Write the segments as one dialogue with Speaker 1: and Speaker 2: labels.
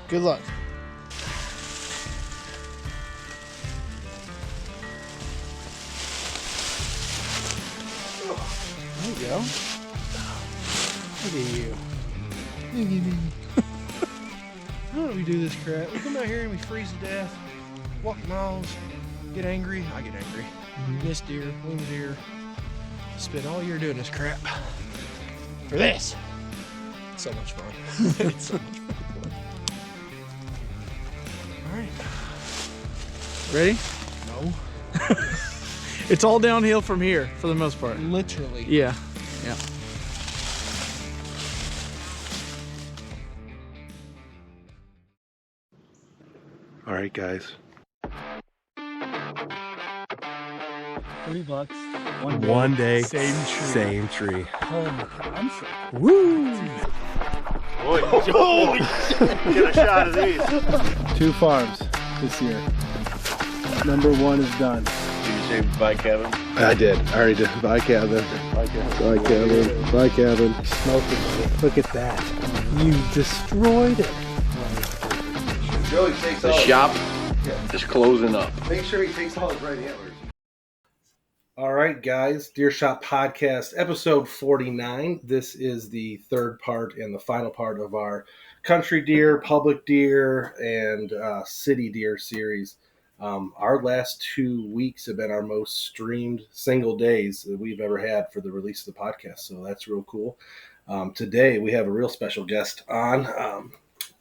Speaker 1: Good luck. There you go. Look at you. Look at me. Why don't we do this crap? We come out here and we freeze to death, walk miles, get angry. I get angry. Miss deer, wound deer. Spend all year doing this crap for this. It's so much fun. It's so much fun. All right. Ready? No. It's all downhill from here for the most part.
Speaker 2: Literally.
Speaker 1: Yeah. Yeah.
Speaker 3: All right, guys.
Speaker 2: $30.
Speaker 3: One day,
Speaker 2: Same tree.
Speaker 3: same tree.
Speaker 2: Oh, I'm so.
Speaker 3: Woo!
Speaker 4: Holy shit! Get a shot of these.
Speaker 2: 2 farms this year. Number 1 is done.
Speaker 4: Did you say bye, Kevin?
Speaker 3: I did. I already did. Bye, Kevin.
Speaker 4: Bye, Kevin.
Speaker 3: Bye, Kevin. Bye, Kevin.
Speaker 2: Smoked it. Look at that. You destroyed it.
Speaker 3: Joey takes
Speaker 4: The shop is closing up.
Speaker 3: Make sure he takes all his right antlers. All right, guys. Deer Shop Podcast, episode 49. This is the third part and the final part of our country deer, public deer, and city deer series. Our last 2 weeks have been our most streamed single days that we've ever had for the release of the podcast, so that's real cool. Today, we have a real special guest on.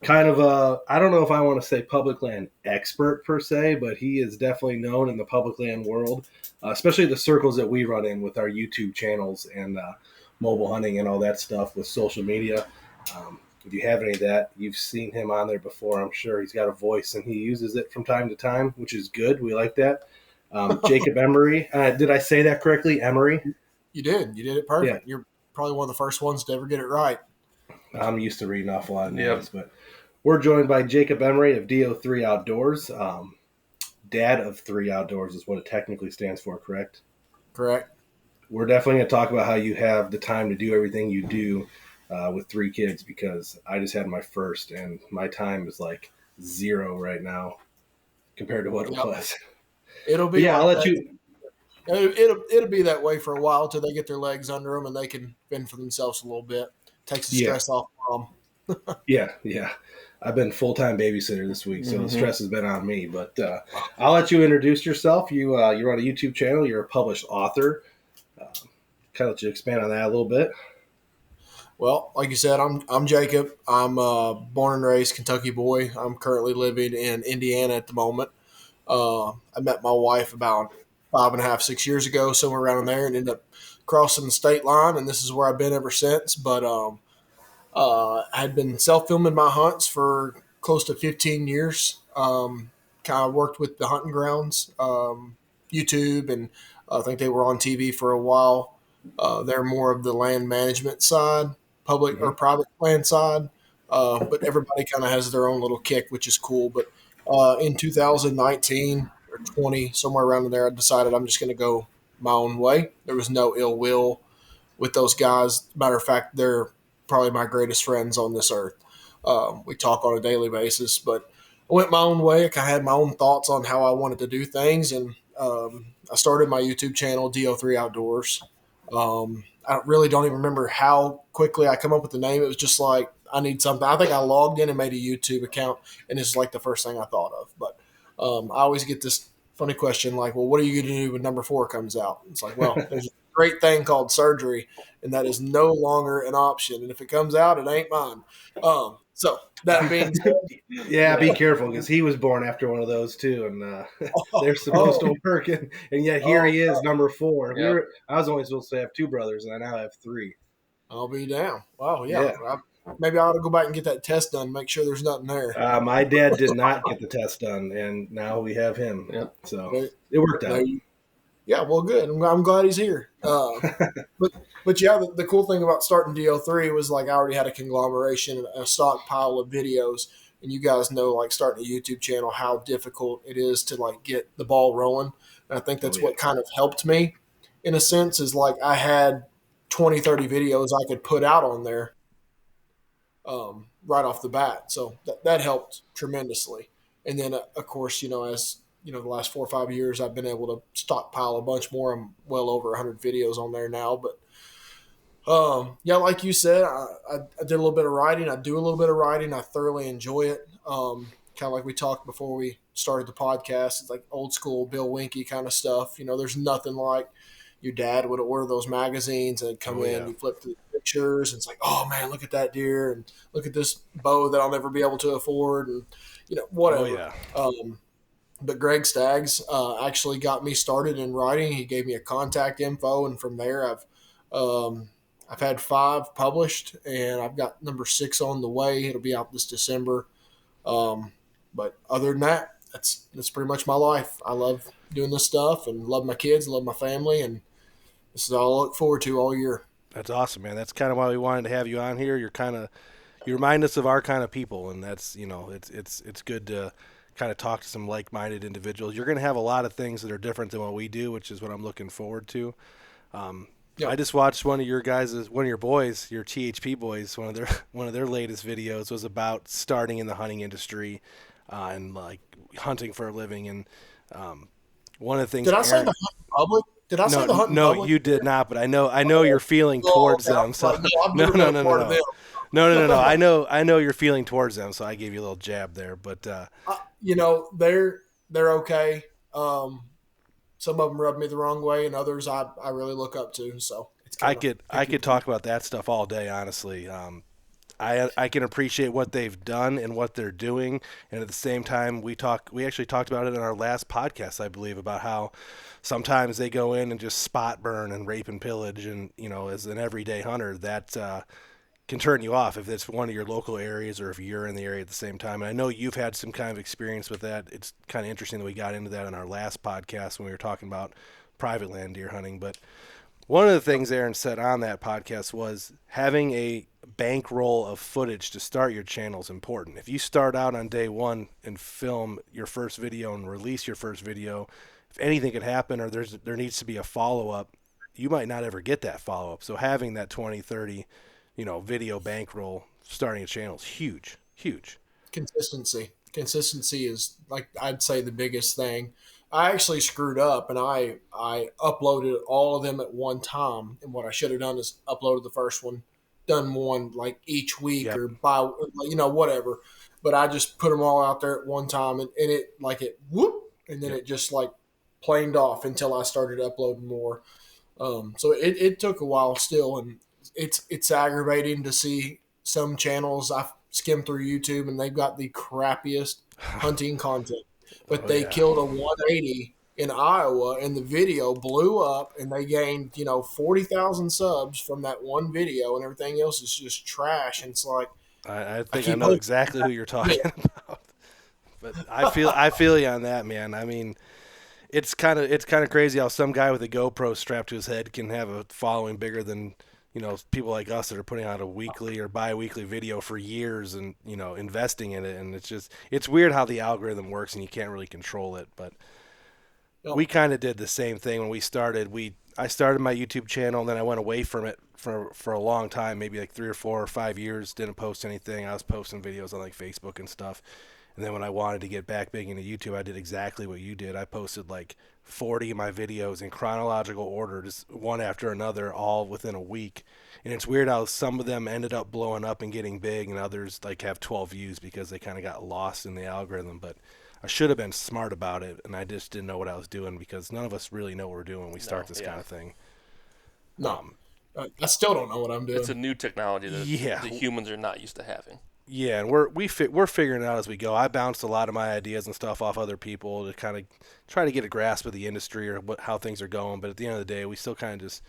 Speaker 3: Kind of a, I don't know if I want to say public land expert per se, but he is definitely known in the public land world, especially the circles that we run in with our YouTube channels and mobile hunting and all that stuff with social media. If you have any of that, you've seen him on there before. I'm sure he's got a voice and he uses it from time to time, which is good. We like that. Jacob Emery. Did I say that correctly? Emery?
Speaker 5: You did. You did it perfect.
Speaker 3: Yeah.
Speaker 5: You're probably one of the first ones to ever get it right.
Speaker 3: I'm used to reading off a lot of names, but we're joined by Jacob Emery of DO3 Outdoors. Dad of 3 Outdoors is what it technically stands for, correct?
Speaker 5: Correct.
Speaker 3: We're definitely going to talk about how you have the time to do everything you do with 3 kids, because I just had my first and my time is like 0 right now compared to what it was.
Speaker 5: It'll be.
Speaker 3: Yeah,
Speaker 5: like
Speaker 3: I'll let
Speaker 5: that.
Speaker 3: you.
Speaker 5: It'll be that way for a while till they get their legs under them and they can fend for themselves a little bit. Takes the stress off mom.
Speaker 3: Yeah. I've been full-time babysitter this week, so the stress has been on me. But I'll let you introduce yourself. You run a YouTube channel. You're a published author. Kind of let you expand on that a little bit.
Speaker 5: Well, like you said, I'm Jacob. I'm a born and raised Kentucky boy. I'm currently living in Indiana at the moment. I met my wife about 5.5, 6 years ago, somewhere around there, and ended up crossing the state line, and this is where I've been ever since. But I had been self-filming my hunts for close to 15 years. Kind of worked with the hunting grounds, YouTube, and I think they were on TV for a while. They're more of the land management side, public or private land side, but everybody kind of has their own little kick, which is cool. But in 2019 or 20, somewhere around there, I decided I'm just going to go my own way. There was no ill will with those guys. Matter of fact, they're probably my greatest friends on this earth. We talk on a daily basis, but I went my own way. I kind of had my own thoughts on how I wanted to do things, and I started my YouTube channel, DO3 Outdoors. I really don't even remember how quickly I come up with the name. It was just like, I need something. I think I logged in and made a YouTube account, and it's like the first thing I thought of. But I always get this funny question like, well, what are you going to do when number 4 comes out? It's like, well, there's a great thing called surgery, and that is no longer an option. And if it comes out, it ain't mine. So that being said,
Speaker 3: Yeah, be careful, because he was born after one of those too, and they're supposed to work, and yet here he is, number 4.
Speaker 4: Yeah.
Speaker 3: I was only supposed to have 2 brothers, and I now have 3.
Speaker 5: I'll be down. Wow, yeah. Maybe I ought to go back and get that test done, make sure there's nothing there.
Speaker 3: My dad did not get the test done, and now we have him.
Speaker 4: Yep.
Speaker 3: So it worked out.
Speaker 5: Yeah, well, good. I'm glad he's here. But yeah, the cool thing about starting DO3 was like I already had a conglomeration and a stockpile of videos, and you guys know, like starting a YouTube channel, how difficult it is to like get the ball rolling. And I think that's what kind of helped me in a sense, is like I had 20, 30 videos I could put out on there. right off the bat. So that helped tremendously. And then, of course, as the last 4 or 5 years, I've been able to stockpile a bunch more. I'm well over 100 videos on there now. But yeah, like you said, I did a little bit of writing. I do a little bit of writing. I thoroughly enjoy it. Kind of like we talked before we started the podcast. It's like old school Bill Winke kind of stuff. There's nothing like your dad would order those magazines and come in, you flip through the pictures, and it's like, oh man, look at that deer, and look at this bow that I'll never be able to afford, and whatever. But Greg Staggs actually got me started in writing. He gave me a contact info, and from there, I've had 5 published, and I've got number 6 on the way. It'll be out this December. But other than that, that's pretty much my life. I love doing this stuff and love my kids, love my family, and this is all I look forward to all year.
Speaker 3: That's awesome, man. That's kind of why we wanted to have you on here. You remind us of our kind of people, and that's it's good to kind of talk to some like-minded individuals. You're going to have a lot of things that are different than what we do, which is what I'm looking forward to. Yep. I just watched one of your boys, your THP boys. One of their latest videos was about starting in the hunting industry and like hunting for a living. And one of the things.
Speaker 5: Did I say the hunting public? Did I say the hunting public?
Speaker 3: No, you did not. But I know your feeling towards them. So no. I know your feeling towards them. So I gave you a little jab there. But
Speaker 5: they're okay. Some of them rub me the wrong way, and others I really look up to. So
Speaker 3: I could talk about that stuff all day, honestly. I can appreciate what they've done and what they're doing, and at the same time, we actually talked about it in our last podcast, I believe, about how sometimes they go in and just spot burn and rape and pillage, and as an everyday hunter, that can turn you off if it's one of your local areas or if you're in the area at the same time. And I know you've had some kind of experience with that. It's kind of interesting that we got into that in our last podcast when we were talking about private land deer hunting. But one of the things Aaron said on that podcast was having a bankroll of footage to start your channel is important. If you start out on day one and film your first video and release your first video, if anything could happen or there needs to be a follow-up, you might not ever get that follow-up. So having that 20, 30 video bankroll starting a channel is huge.
Speaker 5: Consistency is, like, I'd say the biggest thing. I actually screwed up and I uploaded all of them at one time. And what I should have done is uploaded the first one, done one like each week or whatever. But I just put them all out there at one time and it whoop. And then it just like planed off until I started uploading more. So it took a while still. And it's aggravating to see some channels. I've skimmed through YouTube and they've got the crappiest hunting content, but they killed a 180 in Iowa and the video blew up and they gained 40,000 subs from that one video and everything else is just trash. And it's like
Speaker 3: I think I know exactly who you're talking about, but I feel you on that, man. I mean, it's kind of crazy how some guy with a GoPro strapped to his head can have a following bigger than people like us that are putting out a weekly or bi-weekly video for years and, investing in it. And it's weird how the algorithm works and you can't really control it. But we kind of did the same thing when we started. I started my YouTube channel and then I went away from it for a long time, maybe like 3 or 4 or 5 years, didn't post anything. I was posting videos on like Facebook and stuff. And then when I wanted to get back big into YouTube, I did exactly what you did. I posted like 40 of my videos in chronological order, just one after another, all within a week. And it's weird how some of them ended up blowing up and getting big, and others like have 12 views because they kind of got lost in the algorithm. But I should have been smart about it, and I just didn't know what I was doing because none of us really know what we're doing when we start this kind of thing.
Speaker 5: No, I still don't know what I'm doing.
Speaker 6: It's a new technology that the humans are not used to having.
Speaker 3: Yeah, and we're figuring it out as we go. I bounced a lot of my ideas and stuff off other people to kind of try to get a grasp of the industry or how things are going. But at the end of the day, we still kind of just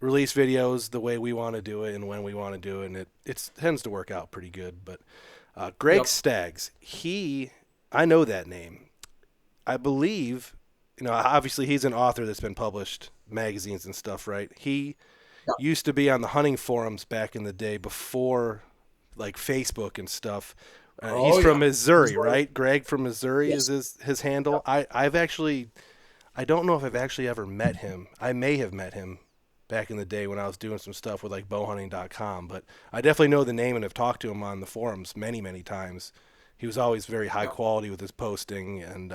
Speaker 3: release videos the way we want to do it and when we want to do it, and it tends to work out pretty good. But Greg Staggs, I know that name. I believe, obviously he's an author that's been published magazines and stuff, right? He used to be on the hunting forums back in the day before like Facebook and stuff. He's from Missouri, right? Greg from Missouri is his handle. I don't know if I've actually ever met him. I may have met him back in the day when I was doing some stuff with like bowhunting.com. But I definitely know the name and have talked to him on the forums many, many times. He was always very high quality with his posting, and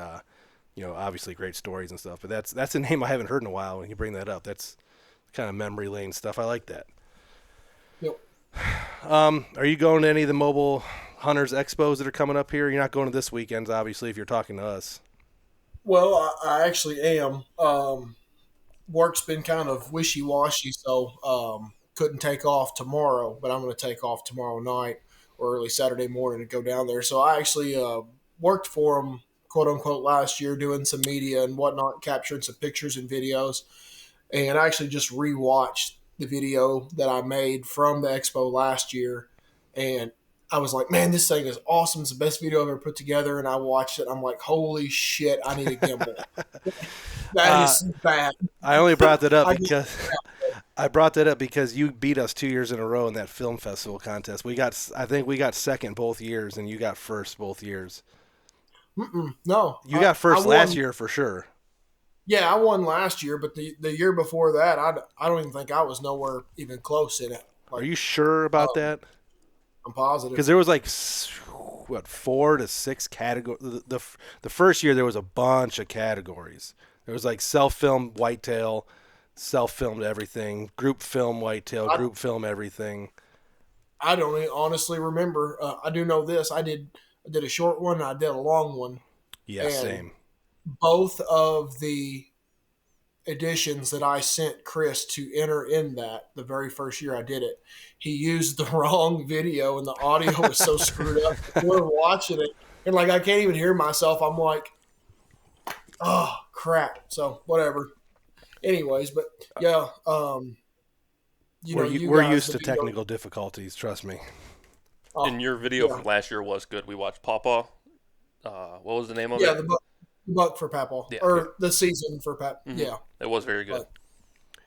Speaker 3: obviously great stories and stuff. But that's a name I haven't heard in a while. When you bring that up, that's kind of memory lane stuff. I like that.
Speaker 5: Yep.
Speaker 3: Are you going to any of the mobile hunters expos that are coming up here? You're not going to this weekend, obviously, if you're talking to us.
Speaker 5: Well, I actually am. Work's been kind of wishy-washy, so couldn't take off tomorrow, but I'm going to take off tomorrow night or early Saturday morning to go down there. So I actually worked for them, quote-unquote, last year, doing some media and whatnot, capturing some pictures and videos, and I actually just rewatched the video that I made from the expo last year, and I was like, man, this thing is awesome. It's the best video I've ever put together, and I watched it. I'm like, holy shit, I need a gimbal. That is bad.
Speaker 3: I only brought that up because you beat us 2 years in a row in that film festival contest. I think we got second both years, and you got first both years.
Speaker 5: No,
Speaker 3: you got first last year for sure.
Speaker 5: Yeah, I won last year, but the year before that, I don't even think I was nowhere even close in it.
Speaker 3: Are you sure about that?
Speaker 5: I'm positive.
Speaker 3: Because there was like 4 to 6 categories. The first year there was a bunch of categories. There was like self-filmed whitetail, self-filmed everything, group film whitetail, group film everything.
Speaker 5: I don't honestly remember. I do know this. I did a short one and I did a long one.
Speaker 3: Yeah, same.
Speaker 5: Both of the editions that I sent Chris to enter in that the very first year I did it, he used the wrong video and the audio was so screwed up. We're watching it and like I can't even hear myself. I'm like, oh crap. So whatever. Anyways, but yeah,
Speaker 3: we're used to technical difficulties. Trust me.
Speaker 6: And your video from last year was good. We watched Pawpaw. What was the name of it?
Speaker 5: Yeah, the buck for Pawpaw, the season for Pap. Mm-hmm. Yeah,
Speaker 6: it was very good.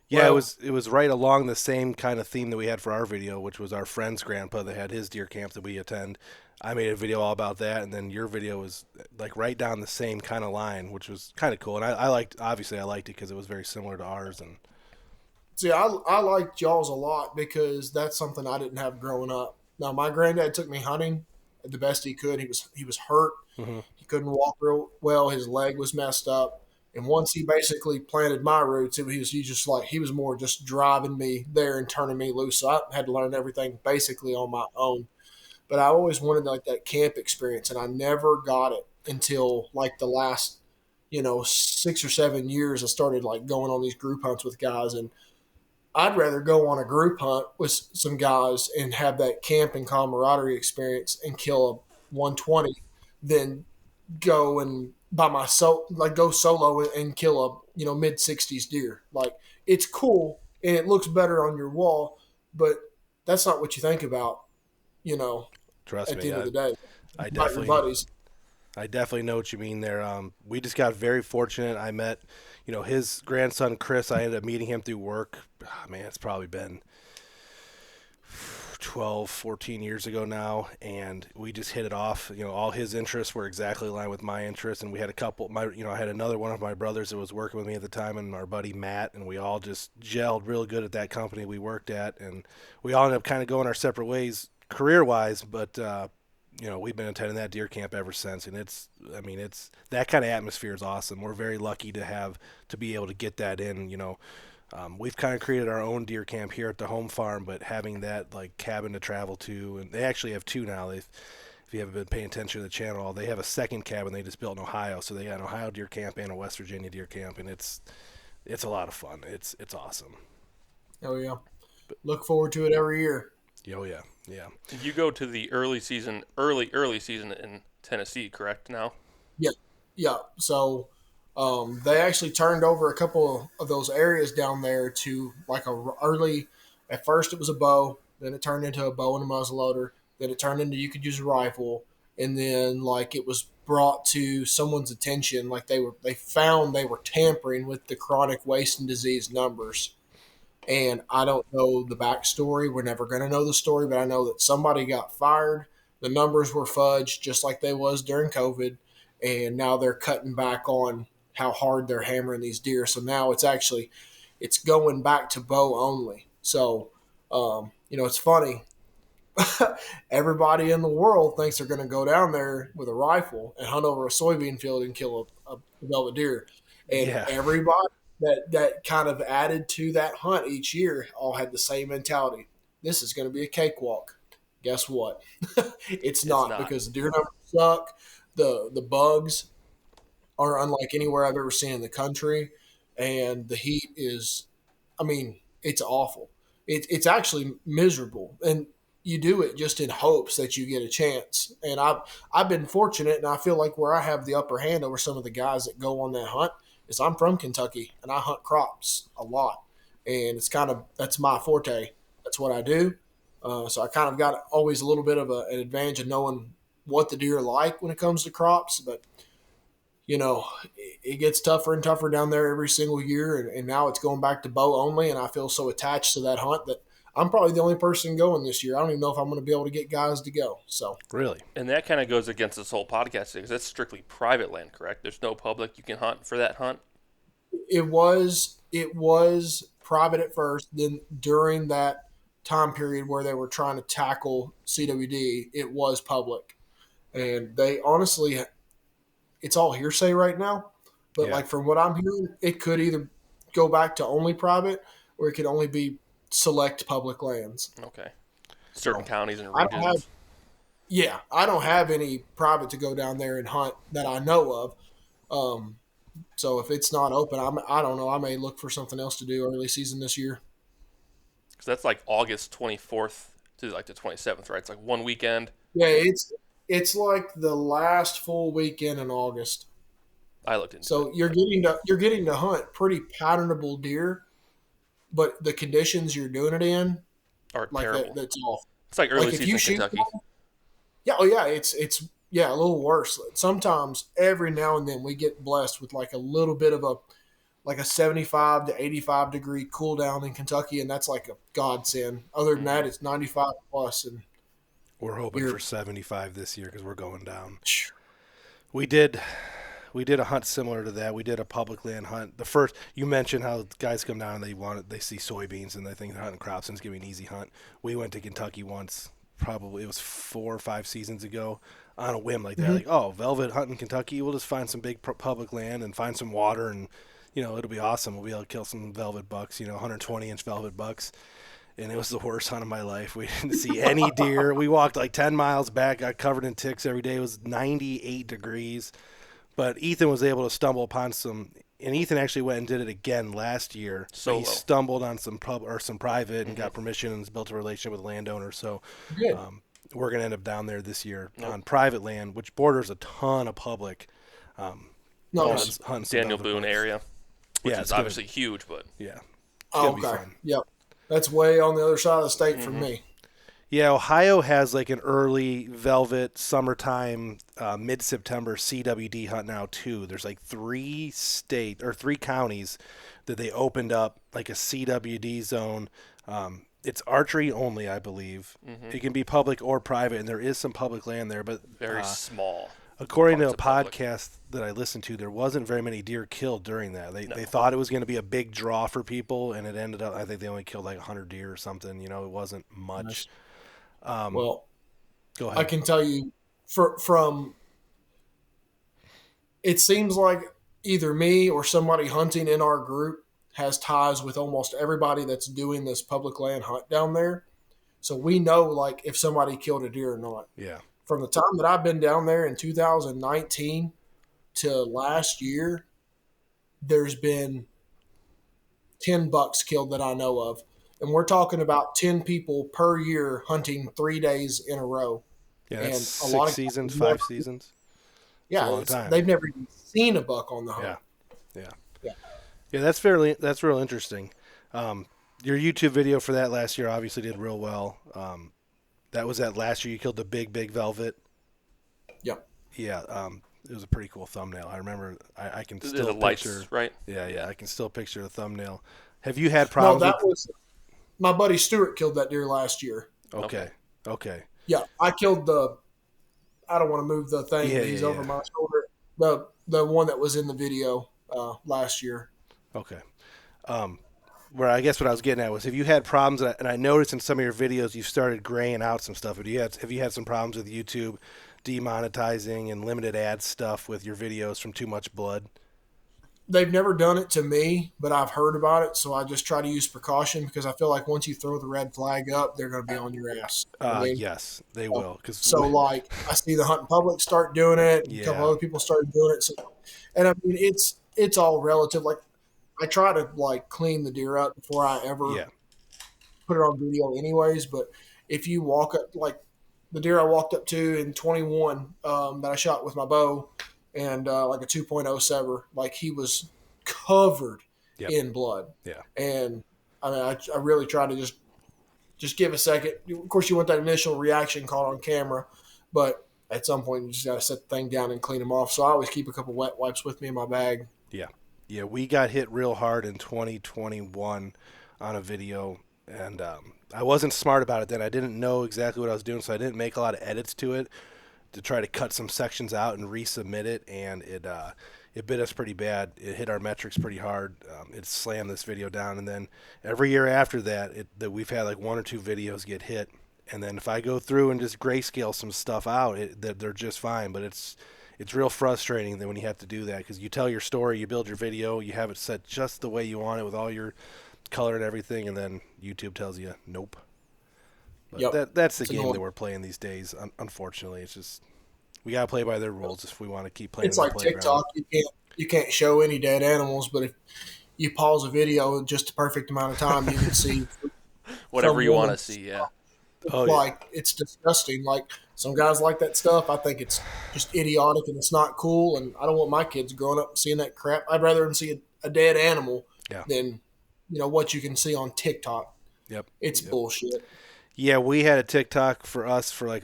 Speaker 3: Yeah, it was right along the same kind of theme that we had for our video, which was our friend's grandpa that had his deer camp that we attend. I made a video all about that, and then your video was like right down the same kind of line, which was kind of cool. And I liked it because it was very similar to ours. And
Speaker 5: see, I liked y'all's a lot because that's something I didn't have growing up. Now, my granddad took me hunting the best he could. He was hurt.
Speaker 3: Mm-hmm.
Speaker 5: He couldn't walk real well. His leg was messed up. And once he basically planted my roots, he was more just driving me there and turning me loose. So I had to learn everything basically on my own. But I always wanted like that camp experience, and I never got it until like the last, 6 or 7 years. I started like going on these group hunts with guys, and I'd rather go on a group hunt with some guys and have that camp and camaraderie experience and kill a 120 than go and by myself, like go solo and kill a mid 60s deer. Like it's cool and it looks better on your wall, but that's not what you think about.
Speaker 3: Trust
Speaker 5: at
Speaker 3: me,
Speaker 5: the end of the day,
Speaker 3: I
Speaker 5: your buddies.
Speaker 3: I definitely know what you mean there. We just got very fortunate. I met, his grandson Chris. I ended up meeting him through work. Oh, man, it's probably been 12, 14 years ago now, and we just hit it off. All his interests were exactly aligned with my interests, and we had a couple. I had another one of my brothers that was working with me at the time, and our buddy Matt, and we all just gelled real good at that company we worked at, and we all ended up kind of going our separate ways career-wise, but we've been attending that deer camp ever since, and it's that kind of atmosphere is awesome. We're very lucky to be able to get that in. We've kind of created our own deer camp here at the home farm, but having that like cabin to travel to, and they actually have 2 now. If you haven't been paying attention to the channel, they have a second cabin they just built in Ohio. So they got an Ohio deer camp and a West Virginia deer camp, and it's a lot of fun. It's awesome.
Speaker 5: Oh yeah, look forward to it every year.
Speaker 3: Oh yeah, yeah.
Speaker 6: You go to the early season in Tennessee, correct? Now.
Speaker 5: Yeah. So. They actually turned over a couple of those areas down there to like at first it was a bow, then it turned into a bow and a muzzleloader, then it turned into you could use a rifle, and then like it was brought to someone's attention, like they found they were tampering with the chronic wasting disease numbers. And I don't know the backstory. We're never going to know the story, but I know that somebody got fired. The numbers were fudged just like they was during COVID, and now they're cutting back on how hard they're hammering these deer. So now it's actually it's going back to bow only. So, it's funny. Everybody in the world thinks they're going to go down there with a rifle and hunt over a soybean field and kill a velvet deer. And
Speaker 1: Yeah.
Speaker 5: everybody that kind of added to that hunt each year all had the same mentality. This is going to be a cakewalk. Guess what? It's not, because the deer numbers suck. The bugs are unlike anywhere I've ever seen in the country. And the heat is, it's awful. It's actually miserable. And you do it just in hopes that you get a chance. And I've been fortunate, and I feel like where I have the upper hand over some of the guys that go on that hunt is I'm from Kentucky, and I hunt crops a lot. And that's my forte. That's what I do. So I kind of got always a little bit of an advantage of knowing what the deer like when it comes to crops. But it gets tougher and tougher down there every single year, and now it's going back to bow only, and I feel so attached to that hunt that I'm probably the only person going this year. I don't even know if I'm going to be able to get guys to go. So
Speaker 1: Really?
Speaker 6: And that kind of goes against this whole podcast because that's strictly private land, correct? There's no public you can hunt for that hunt.
Speaker 5: it was private at first. Then during that time period where they were trying to tackle CWD, it was public, and they honestly, it's all hearsay right now. But
Speaker 1: Yeah.
Speaker 5: like from what I'm hearing, it could either go back to only private or it could only be select public lands.
Speaker 6: Okay. Certain counties and
Speaker 5: I don't
Speaker 6: regions.
Speaker 5: have, I don't have any private to go down there and hunt that I know of. So if it's not open, I don't know. I may look for something else to do early season this year.
Speaker 6: Because that's like August 24th to like the 27th, right? It's like one weekend.
Speaker 5: Yeah, it's like the last full weekend in August.
Speaker 6: I looked into
Speaker 5: So
Speaker 6: it.
Speaker 5: you're getting to hunt pretty patternable deer, but the conditions you're doing it in,
Speaker 6: Or
Speaker 5: like
Speaker 6: terrible.
Speaker 5: that's awful.
Speaker 6: It's like early
Speaker 5: Like if you
Speaker 6: season
Speaker 5: shoot
Speaker 6: Kentucky.
Speaker 5: one, it's a little worse. Sometimes every now and then we get blessed with like a little bit of a 75 to 85 degree cool down in Kentucky, and that's like a godsend. Other than that, it's 95 plus, and
Speaker 1: We're hoping
Speaker 5: You're-
Speaker 1: for 75 this year because we're going down. We did a hunt similar to that. We did a public land hunt. The first, you mentioned how guys come down and they see soybeans and they think they're hunting crops and it's gonna be an easy hunt. We went to Kentucky once, probably it was 4 or 5 seasons ago, on a whim like that. Like, oh, velvet hunt in Kentucky. We'll just find some big public land and find some water, and it'll be awesome. We'll be able to kill some velvet bucks. 120-inch velvet bucks. And it was the worst hunt of my life. We didn't see any deer. We walked like 10 miles back, got covered in ticks every day. It was 98 degrees. But Ethan was able to stumble upon some, and Ethan actually went and did it again last year.
Speaker 6: Solo.
Speaker 1: He stumbled on some private and got permission and built a relationship with a landowner. So
Speaker 5: good.
Speaker 1: we're going to end up down there this year on private land, which borders a ton of public.
Speaker 5: No,
Speaker 1: hunting some
Speaker 6: Daniel
Speaker 1: velvet
Speaker 6: Boone
Speaker 1: bucks.
Speaker 6: area, which
Speaker 1: Yeah,
Speaker 6: is
Speaker 1: it's gonna-
Speaker 6: obviously huge, but
Speaker 1: Yeah. It's
Speaker 5: oh,
Speaker 1: going to be
Speaker 5: okay,
Speaker 1: fun.
Speaker 5: yep, that's way on the other side of the state from me.
Speaker 1: Yeah, Ohio has like an early velvet summertime, mid-September CWD hunt now too. There's like 3 counties that they opened up like a CWD zone. It's archery only, I believe. It can be public or private, and there is some public land there. But
Speaker 6: very small.
Speaker 1: according to a
Speaker 6: parts of public.
Speaker 1: podcast that I listened to, there wasn't very many deer killed during that. They thought it was going to be a big draw for people, and it ended up, I think they only killed like 100 deer or something. It wasn't much.
Speaker 5: Well,
Speaker 1: Go ahead.
Speaker 5: I can tell you from it seems like either me or somebody hunting in our group has ties with almost everybody that's doing this public land hunt down there. So we know like if somebody killed a deer or not.
Speaker 1: Yeah.
Speaker 5: From the time that I've been down there in 2019 to last year, there's been 10 bucks killed that I know of. And we're talking about 10 people per year hunting 3 days in a row.
Speaker 1: Yeah,
Speaker 5: And
Speaker 1: that's
Speaker 5: a lot
Speaker 1: 6
Speaker 5: of
Speaker 1: seasons,
Speaker 5: guys
Speaker 1: 5 seasons.
Speaker 5: Yeah,
Speaker 1: a long time.
Speaker 5: they've never even seen a buck on the hunt.
Speaker 1: Yeah, that's real interesting. Your YouTube video for that last year obviously did real well. That was that last year you killed the big velvet.
Speaker 5: Yep.
Speaker 1: Yeah, it was a pretty cool thumbnail. I remember I can
Speaker 6: The
Speaker 1: still
Speaker 6: lights,
Speaker 1: picture.
Speaker 6: right?
Speaker 1: Yeah, I can still picture the thumbnail. Have you had
Speaker 5: No,
Speaker 1: problems?
Speaker 5: that was my buddy Stuart killed that deer last year.
Speaker 1: Okay.
Speaker 5: Yeah, I killed I don't want to move the thing.
Speaker 1: Yeah,
Speaker 5: He's
Speaker 1: yeah,
Speaker 5: over
Speaker 1: yeah.
Speaker 5: my shoulder. The one that was in the video last year.
Speaker 1: Okay.
Speaker 3: where I guess what I was getting at was, have you had problems? And I noticed in some of your videos you've started graying out some stuff. Have you had some problems with YouTube demonetizing and limited ad stuff with your videos from too much blood?
Speaker 5: They've never done it to me, but I've heard about it, so I just try to use precaution because I feel like once you throw the red flag up, they're going to be on your ass. You know what I mean?
Speaker 3: Yes, they will.
Speaker 5: So, like, I see the hunting public start doing it, and a couple
Speaker 3: Yeah.
Speaker 5: other people started doing it. So, and I mean, it's all relative. Like, I try to like clean the deer up before I ever
Speaker 3: Yeah.
Speaker 5: put it on video, anyways. But if you walk up, like the deer I walked up to in 21 that I shot with my bow and like a 2.0 sever, like he was covered
Speaker 3: Yep.
Speaker 5: in blood.
Speaker 3: Yeah.
Speaker 5: And I mean, I really try to just give a second. Of course, you want that initial reaction caught on camera, but at some point you just got to set the thing down and clean them off. So I always keep a couple wet wipes with me in my bag.
Speaker 3: Yeah. Yeah, we got hit real hard in 2021 on a video, and I wasn't smart about it then. I didn't know exactly what I was doing, so I didn't make a lot of edits to it to try to cut some sections out and resubmit it, and it bit us pretty bad. It hit our metrics pretty hard. It slammed this video down, and then every year after that, we've had like 1 or 2 videos get hit, and then if I go through and just grayscale some stuff out, they're just fine, but it's real frustrating that when you have to do that, because you tell your story, you build your video, you have it set just the way you want it with all your color and everything, and then YouTube tells you nope. But
Speaker 5: Yep.
Speaker 3: that's the
Speaker 5: It's
Speaker 3: game
Speaker 5: annoying.
Speaker 3: that we're playing these days. Unfortunately, it's just we gotta play by their rules if we want to keep playing.
Speaker 5: It's
Speaker 3: on the
Speaker 5: like
Speaker 3: playground.
Speaker 5: TikTok. You can't show any dead animals, but if you pause a video in just the perfect amount of time, you can see
Speaker 6: Whatever you want to
Speaker 5: someone-
Speaker 6: see, yeah.
Speaker 3: Oh, yeah.
Speaker 5: like it's disgusting. Like some guys like that stuff. I think it's just idiotic and it's not cool. And I don't want my kids growing up seeing that crap. I'd rather them see a dead animal
Speaker 3: Yeah.
Speaker 5: than what you can see on TikTok.
Speaker 3: Yep.
Speaker 5: It's bullshit.
Speaker 3: Yeah, we had a TikTok for us for like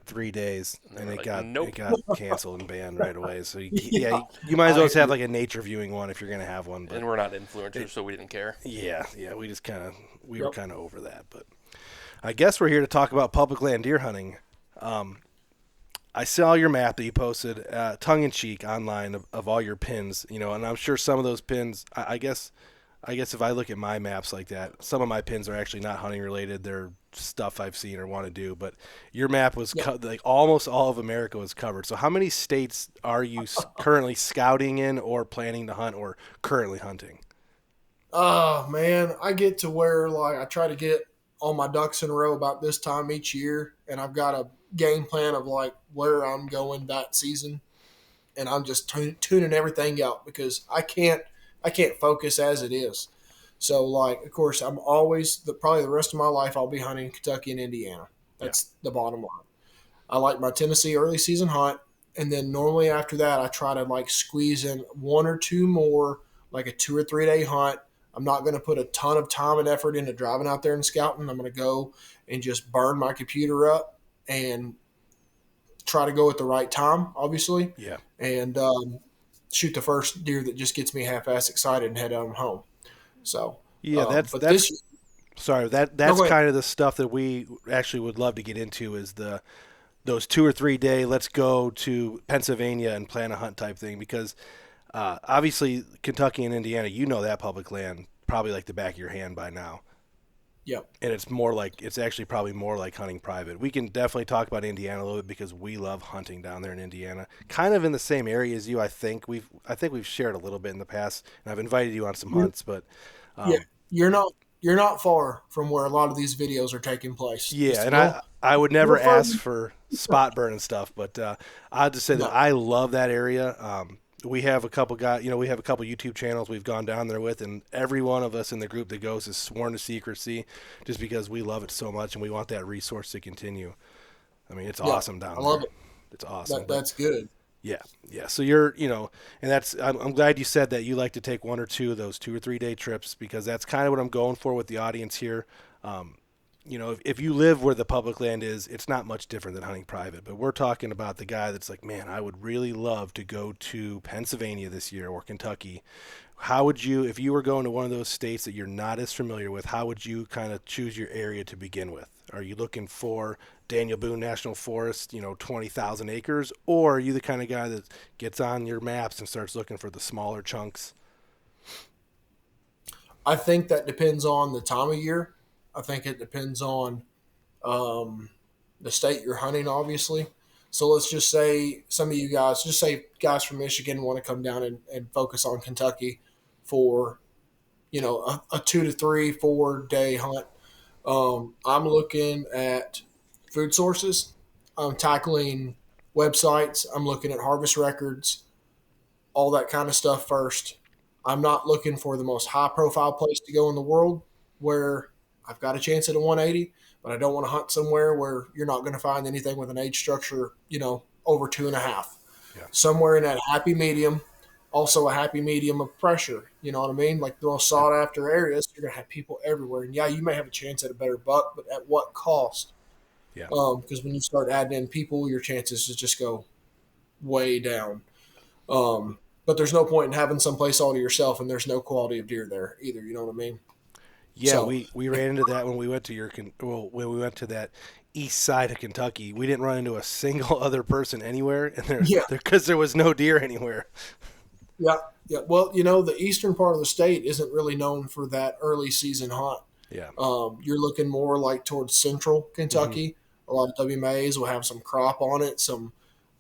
Speaker 3: 3 days, and it
Speaker 6: like,
Speaker 3: got
Speaker 6: nope.
Speaker 3: it got canceled and banned right away. So
Speaker 5: Yeah,
Speaker 3: you might as well
Speaker 5: I
Speaker 3: just have
Speaker 5: agree.
Speaker 3: like a nature viewing one if you're gonna have one. But
Speaker 6: And we're not influencers, so we didn't care.
Speaker 3: yeah, we just were
Speaker 5: Yep.
Speaker 3: kind of over that. But I guess we're here to talk about public land deer hunting. I saw your map that you posted, tongue in cheek, online of all your pins. And I'm sure some of those pins. I guess if I look at my maps like that, some of my pins are actually not hunting related. They're stuff I've seen or want to do. But your map was like almost all of America was covered. So how many states are you currently scouting in, or planning to hunt, or currently hunting?
Speaker 5: Oh man, I get to where like I try to get all my ducks in a row about this time each year, and I've got a game plan of like where I'm going that season, and I'm just tuning everything out because I can't focus as it is. So like, of course, I'm always probably the rest of my life I'll be hunting Kentucky and Indiana. That's the bottom line. I like my Tennessee early season hunt, and then normally after that I try to like squeeze in 1 or 2 more, like a 2 or 3 day hunt. I'm not going to put a ton of time and effort into driving out there and scouting. I'm going to go and just burn my computer up and try to go at the right time, obviously.
Speaker 3: Yeah.
Speaker 5: And shoot the first deer that just gets me half-ass excited and head on home. So
Speaker 3: Yeah, that's sorry. That's kind of the stuff that we actually would love to get into is those 2 or 3 day let's go to Pennsylvania and plan a hunt type thing, because obviously Kentucky and Indiana, that public land probably like the back of your hand by now.
Speaker 5: Yep.
Speaker 3: And it's actually probably more like hunting private. We can definitely talk about Indiana a little bit because we love hunting down there in Indiana. Kind of in the same area as you, I think. We've shared a little bit in the past, and I've invited you on some hunts, but
Speaker 5: yeah, you're not far from where a lot of these videos are taking place.
Speaker 3: Yeah, and I would never ask for spot burn and stuff, but I'll just say that I love that area. We have a couple guys, we have a couple YouTube channels we've gone down there with, and every one of us in the group that goes is sworn to secrecy just because we love it so much and we want that resource to continue. I mean, it's awesome down there.
Speaker 5: I love it.
Speaker 3: It's awesome.
Speaker 5: That's good.
Speaker 3: Yeah. So you're, and I'm glad you said that you like to take 1 or 2 of those 2 or 3 day trips, because that's kind of what I'm going for with the audience here. If you live where the public land is, it's not much different than hunting private, but we're talking about the guy that's like, man, I would really love to go to Pennsylvania this year or Kentucky. How would you, if you were going to one of those states that you're not as familiar with, how would you kind of choose your area to begin with? Are you looking for Daniel Boone National Forest, 20,000 acres, or are you the kind of guy that gets on your maps and starts looking for the smaller chunks?
Speaker 5: I think that depends on the time of year. I think it depends on the state you're hunting, obviously. So let's just say some of you guys, just say guys from Michigan want to come down and focus on Kentucky for, a 2 to 3, 4 day hunt. I'm looking at food sources. I'm tackling websites. I'm looking at harvest records, all that kind of stuff first. I'm not looking for the most high profile place to go in the world where I've got a chance at a 180, but I don't want to hunt somewhere where you're not going to find anything with an age structure, over 2.5.
Speaker 3: Yeah.
Speaker 5: Somewhere in that happy medium, also a happy medium of pressure. You know what I mean? Like the most sought after areas, you're going to have people everywhere. And yeah, you may have a chance at a better buck, but at what cost?
Speaker 3: Yeah.
Speaker 5: Because when you start adding in people, your chances just go way down. But there's no point in having someplace all to yourself and there's no quality of deer there either. You know what I mean?
Speaker 3: Yeah,
Speaker 5: So-
Speaker 3: we ran into that when we went to when we went to that east side of Kentucky. We didn't run into a single other person anywhere, and because there was no deer anywhere.
Speaker 5: Yeah, yeah. Well, the eastern part of the state isn't really known for that early season hunt.
Speaker 3: Yeah.
Speaker 5: You're looking more like towards central Kentucky. Mm-hmm. A lot of WMAs will have some crop on it, some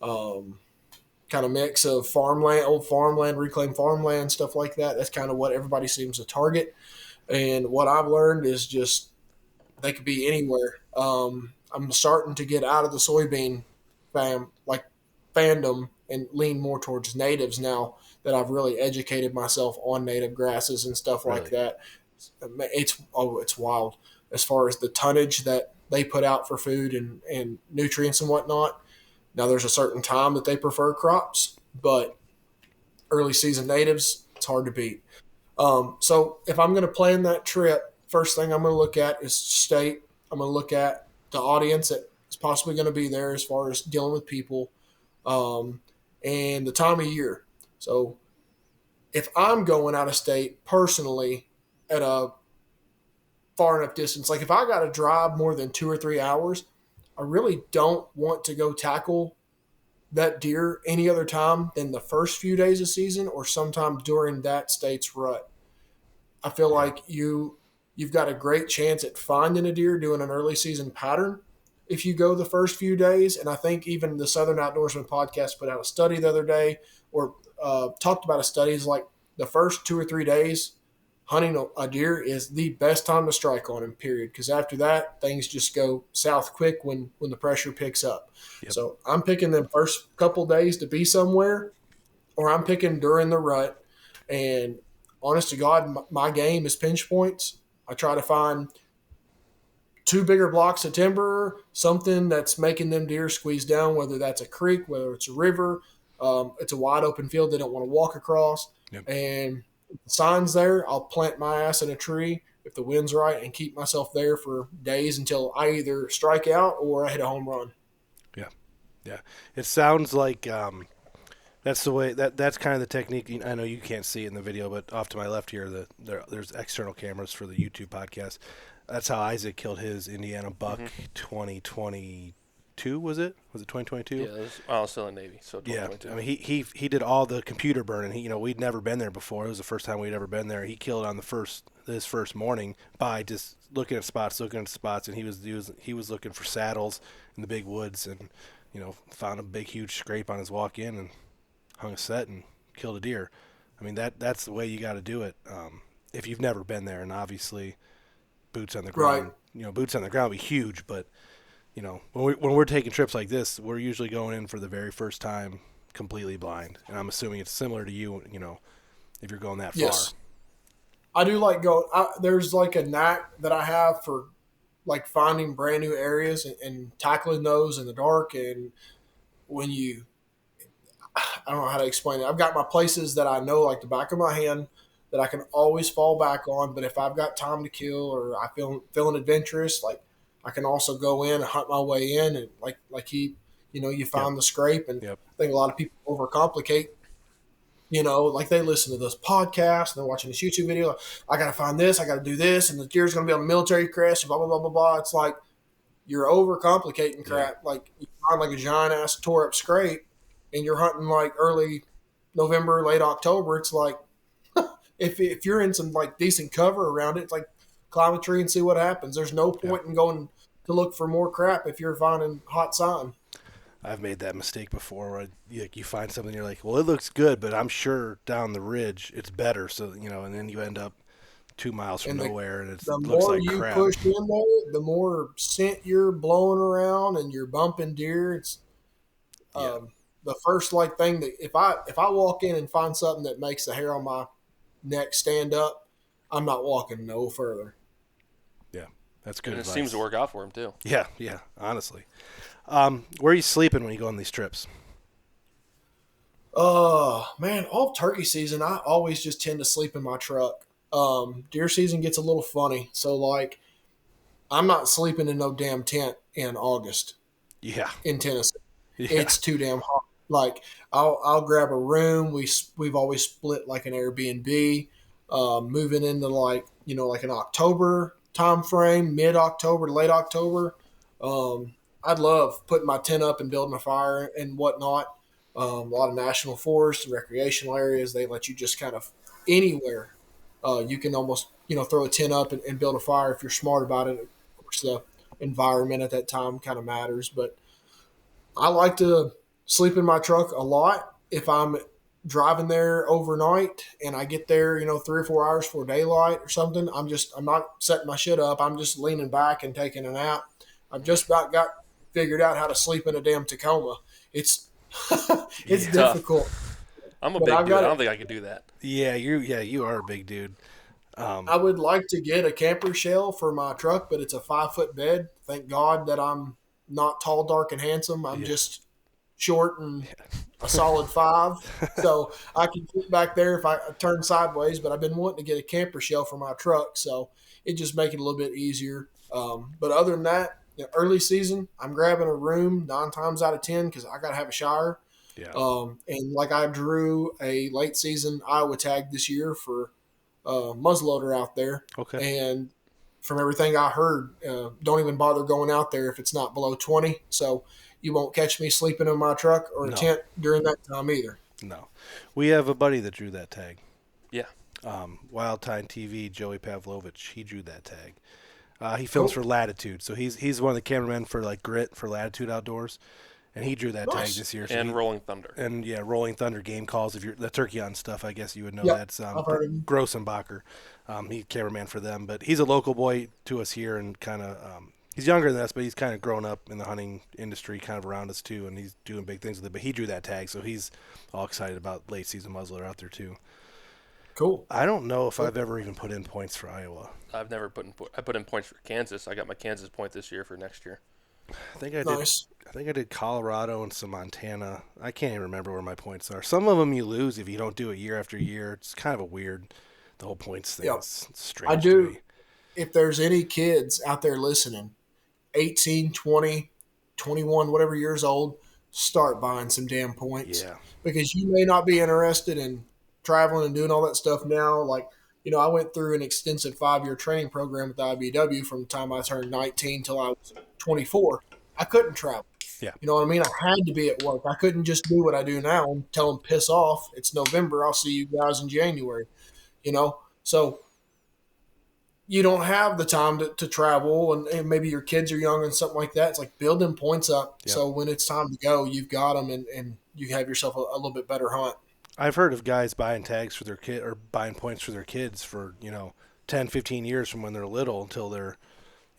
Speaker 5: kind of mix of farmland, old farmland, reclaimed farmland, stuff like that. That's kind of what everybody seems to target. And what I've learned is just they could be anywhere. I'm starting to get out of the soybean fandom and lean more towards natives now that I've really educated myself on native grasses and stuff like that. It's wild as far as the tonnage that they put out for food and nutrients and whatnot. Now there's a certain time that they prefer crops, but early season natives, it's hard to beat. So if I'm going to plan that trip, first thing I'm going to look at is state. I'm going to look at the audience that is possibly going to be there as far as dealing with people, and the time of year. So if I'm going out of state personally at a far enough distance, like if I got to drive more than 2 or 3 hours, I really don't want to go tackle that deer any other time than the first few days of season or sometime during that state's rut. I feel like you've got a great chance at finding a deer doing an early season pattern if you go the first few days. And I think even the Southern Outdoorsman podcast put out a study the other day or talked about a study is like the first 2 or 3 days hunting a deer is the best time to strike on him, period. Because after that, things just go south quick when the pressure picks up. Yep. So I'm picking the first couple days to be somewhere, or I'm picking during the rut. And honest to God, my game is pinch points. I try to find 2 bigger blocks of timber, something that's making them deer squeeze down, whether that's a creek, whether it's a river, it's a wide open field they don't want to walk across. Yep. And if the sign's there, I'll plant my ass in a tree if the wind's right and keep myself there for days until I either strike out or I hit a home run.
Speaker 3: Yeah. Yeah. It sounds like that's the way that's kind of the technique. I know you can't see it in the video, but off to my left here, there's external cameras for the YouTube podcast. That's how Isaac killed his Indiana buck 2022, was it? Was it 2022?
Speaker 6: Yeah, I was still in the Navy, so 2022.
Speaker 3: Yeah, I mean, he did all the computer burning. We'd never been there before. It was the first time we'd ever been there. He killed on his first morning by just looking at spots, and he was looking for saddles in the big woods, and found a big huge scrape on his walk in and hung a set and killed a deer. I mean that's the way you got to do it if you've never been there, and obviously boots on the ground. Right. Boots on the ground would be huge, but when we're taking trips like this, we're usually going in for the very first time completely blind. And I'm assuming it's similar to you, if you're going that far.
Speaker 5: Yes. I do like going. There's like a knack that I have for like finding brand new areas and tackling those in the dark. And when I don't know how to explain it. I've got my places that I know like the back of my hand that I can always fall back on. But if I've got time to kill or I feeling adventurous, like I can also go in and hunt my way in and like you found the scrape. And I think a lot of people overcomplicate, like they listen to this podcast and they're watching this YouTube video. Like, I got to find this, I got to do this. And the deer's going to be on the military crest and blah, blah, blah, blah, blah. It's like you're overcomplicating crap. Yeah. Like you find like a giant ass tore up scrape and you're hunting like early November, late October. It's like, if you're in some like decent cover around it, it's like climb a tree and see what happens. There's no point in going to look for more crap if you're finding hot sign.
Speaker 3: I've made that mistake before where you find something, you're like, well, it looks good, but I'm sure down the ridge it's better. So, and then you end up 2 miles from nowhere and it
Speaker 5: the
Speaker 3: looks
Speaker 5: more
Speaker 3: like
Speaker 5: you
Speaker 3: crap.
Speaker 5: push in there, the more scent you're blowing around and you're bumping deer. It's the first thing that if I walk in and find something that makes the hair on my neck stand up, I'm not walking no further.
Speaker 3: Yeah, that's good
Speaker 6: And
Speaker 3: advice.
Speaker 6: it seems to work out for him too.
Speaker 3: Yeah, honestly. Where are you sleeping when you go on these trips?
Speaker 5: Man, all turkey season, I always just tend to sleep in my truck. Deer season gets a little funny. So, like, I'm not sleeping in no damn tent in August.
Speaker 3: Yeah.
Speaker 5: In Tennessee.
Speaker 3: Yeah.
Speaker 5: It's too damn hot. Like, I'll grab a room. We've always split like an Airbnb. Moving into like an October time frame, mid October, late October. I'd love putting my tent up and building a fire and whatnot. A lot of national forests and recreational areas, they let you just kind of anywhere. You can almost throw a tent up and build a fire if you're smart about it. Of course, the environment at that time kind of matters, but I like to sleep in my truck a lot. If I'm driving there overnight and I get there, 3 or 4 hours before daylight or something, I'm not setting my shit up. I'm just leaning back and taking a nap. I've just about got figured out how to sleep in a damn Tacoma. It's it's difficult.
Speaker 6: I'm a big dude. I don't think I could do that.
Speaker 3: Yeah, you are a big dude.
Speaker 5: I would like to get a camper shell for my truck, but it's a 5-foot bed. Thank God that I'm not tall, dark, and handsome. I'm just short and a solid 5. So I can fit back there if I turn sideways, but I've been wanting to get a camper shell for my truck, so it just make it a little bit easier. But other than that, early season, I'm grabbing a room 9 times out of 10 because I got to have a shower.
Speaker 3: Yeah.
Speaker 5: And like I drew a late season Iowa tag this year for muzzleloader out there.
Speaker 3: Okay.
Speaker 5: And from everything I heard, don't even bother going out there if it's not below 20. So you won't catch me sleeping in my truck or a tent during that time either.
Speaker 3: No. We have a buddy that drew that tag.
Speaker 6: Yeah.
Speaker 3: Wild Time TV, Joey Pavlovich, he drew that tag. He films for Latitude, so he's one of the cameramen for like Grit for Latitude Outdoors, and he drew that tag this year. So
Speaker 6: and Rolling Thunder.
Speaker 3: And Rolling Thunder game calls. If you're the turkey on stuff, I guess you would know that's
Speaker 5: I've heard of him.
Speaker 3: Grossenbacher. He's cameraman for them, but he's a local boy to us here, and kind of he's younger than us, but he's kind of grown up in the hunting industry, kind of around us too, and he's doing big things with it. But he drew that tag, so he's all excited about late season muzzleloader out there too.
Speaker 5: Cool.
Speaker 3: I don't know if I've ever even put in points for Iowa.
Speaker 6: I've never I put in points for Kansas. I got my Kansas point this year for next year.
Speaker 3: I think I did. I think I did Colorado and some Montana. I can't even remember where my points are. Some of them you lose if you don't do it year after year. It's kind of a weird, the whole points thing.
Speaker 5: Yeah.
Speaker 3: It's strange.
Speaker 5: I do.
Speaker 3: To me.
Speaker 5: If there's any kids out there listening, 18, 20, 21, whatever years old, start buying some damn points.
Speaker 3: Yeah.
Speaker 5: Because you may not be interested in traveling and doing all that stuff now. Like, I went through an extensive 5-year training program with the IBW from the time I turned 19 till I was 24. I couldn't travel.
Speaker 3: Yeah.
Speaker 5: You know what I mean? I had to be at work. I couldn't just do what I do now and tell them, piss off. It's November. I'll see you guys in January. So you don't have the time to travel, and maybe your kids are young and something like that. It's like build them points up. Yep. So when it's time to go, you've got them and you have yourself a little bit better hunt.
Speaker 3: I've heard of guys buying tags for their kid or buying points for their kids for, 10, 15 years from when they're little until they're,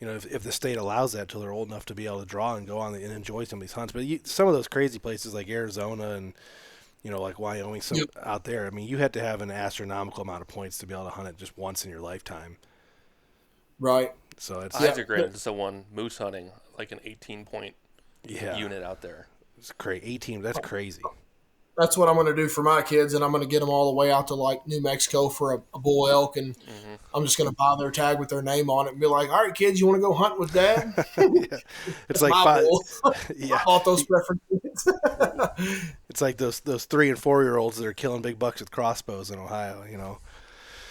Speaker 3: if the state allows that, till they're old enough to be able to draw and go on and enjoy some of these hunts. But some of those crazy places like Arizona and, like Wyoming, out there, I mean, you had to have an astronomical amount of points to be able to hunt it just once in your lifetime.
Speaker 5: Right.
Speaker 3: So it's
Speaker 6: Isaac ran into someone moose hunting, like an 18-point unit out there.
Speaker 3: It's crazy. 18, that's crazy.
Speaker 5: That's what I'm going to do for my kids, and I'm going to get them all the way out to like New Mexico for a bull elk, and I'm just going to buy their tag with their name on it and be like, "All right, kids, you want to go hunt with Dad?"
Speaker 3: It's like I
Speaker 5: bought those preferences.
Speaker 3: It's like those 3 and 4-year-olds that are killing big bucks with crossbows in Ohio.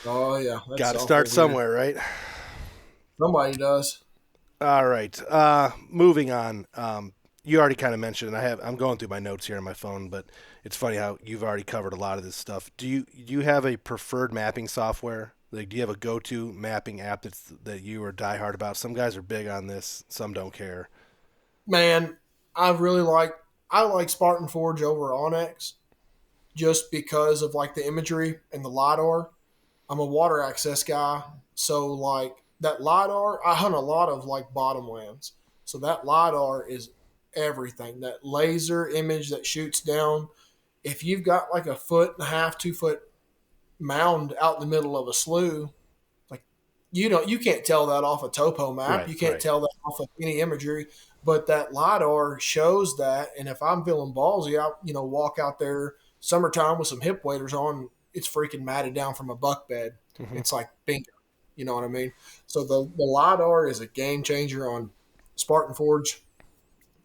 Speaker 5: Oh yeah,
Speaker 3: got to start somewhere, right?
Speaker 5: Somebody does.
Speaker 3: All right, moving on.
Speaker 1: you already kind of mentioned, and I'm going through my notes here on my phone, but it's funny how you've already covered a lot of this stuff. Do you have a preferred mapping software? Like, do you have a go-to mapping app that you are diehard about? Some guys are big on this, some don't care.
Speaker 5: Man, I like Spartan Forge over Onyx just because of like the imagery and the LiDAR. I'm a water access guy, so like that LiDAR, I hunt a lot of like bottomlands. So that LiDAR is everything. That laser image that shoots down. If you've got like a 1.5 foot, 2 foot mound out in the middle of a slough, like you can't tell that off a topo map.
Speaker 1: Right,
Speaker 5: You can't
Speaker 1: right.
Speaker 5: tell that off of any imagery. But that LiDAR shows that, and if I'm feeling ballsy, I walk out there summertime with some hip waders on. It's freaking matted down from a buck bed.
Speaker 1: Mm-hmm.
Speaker 5: It's like bingo. You know what I mean? So the LiDAR is a game changer on Spartan Forge.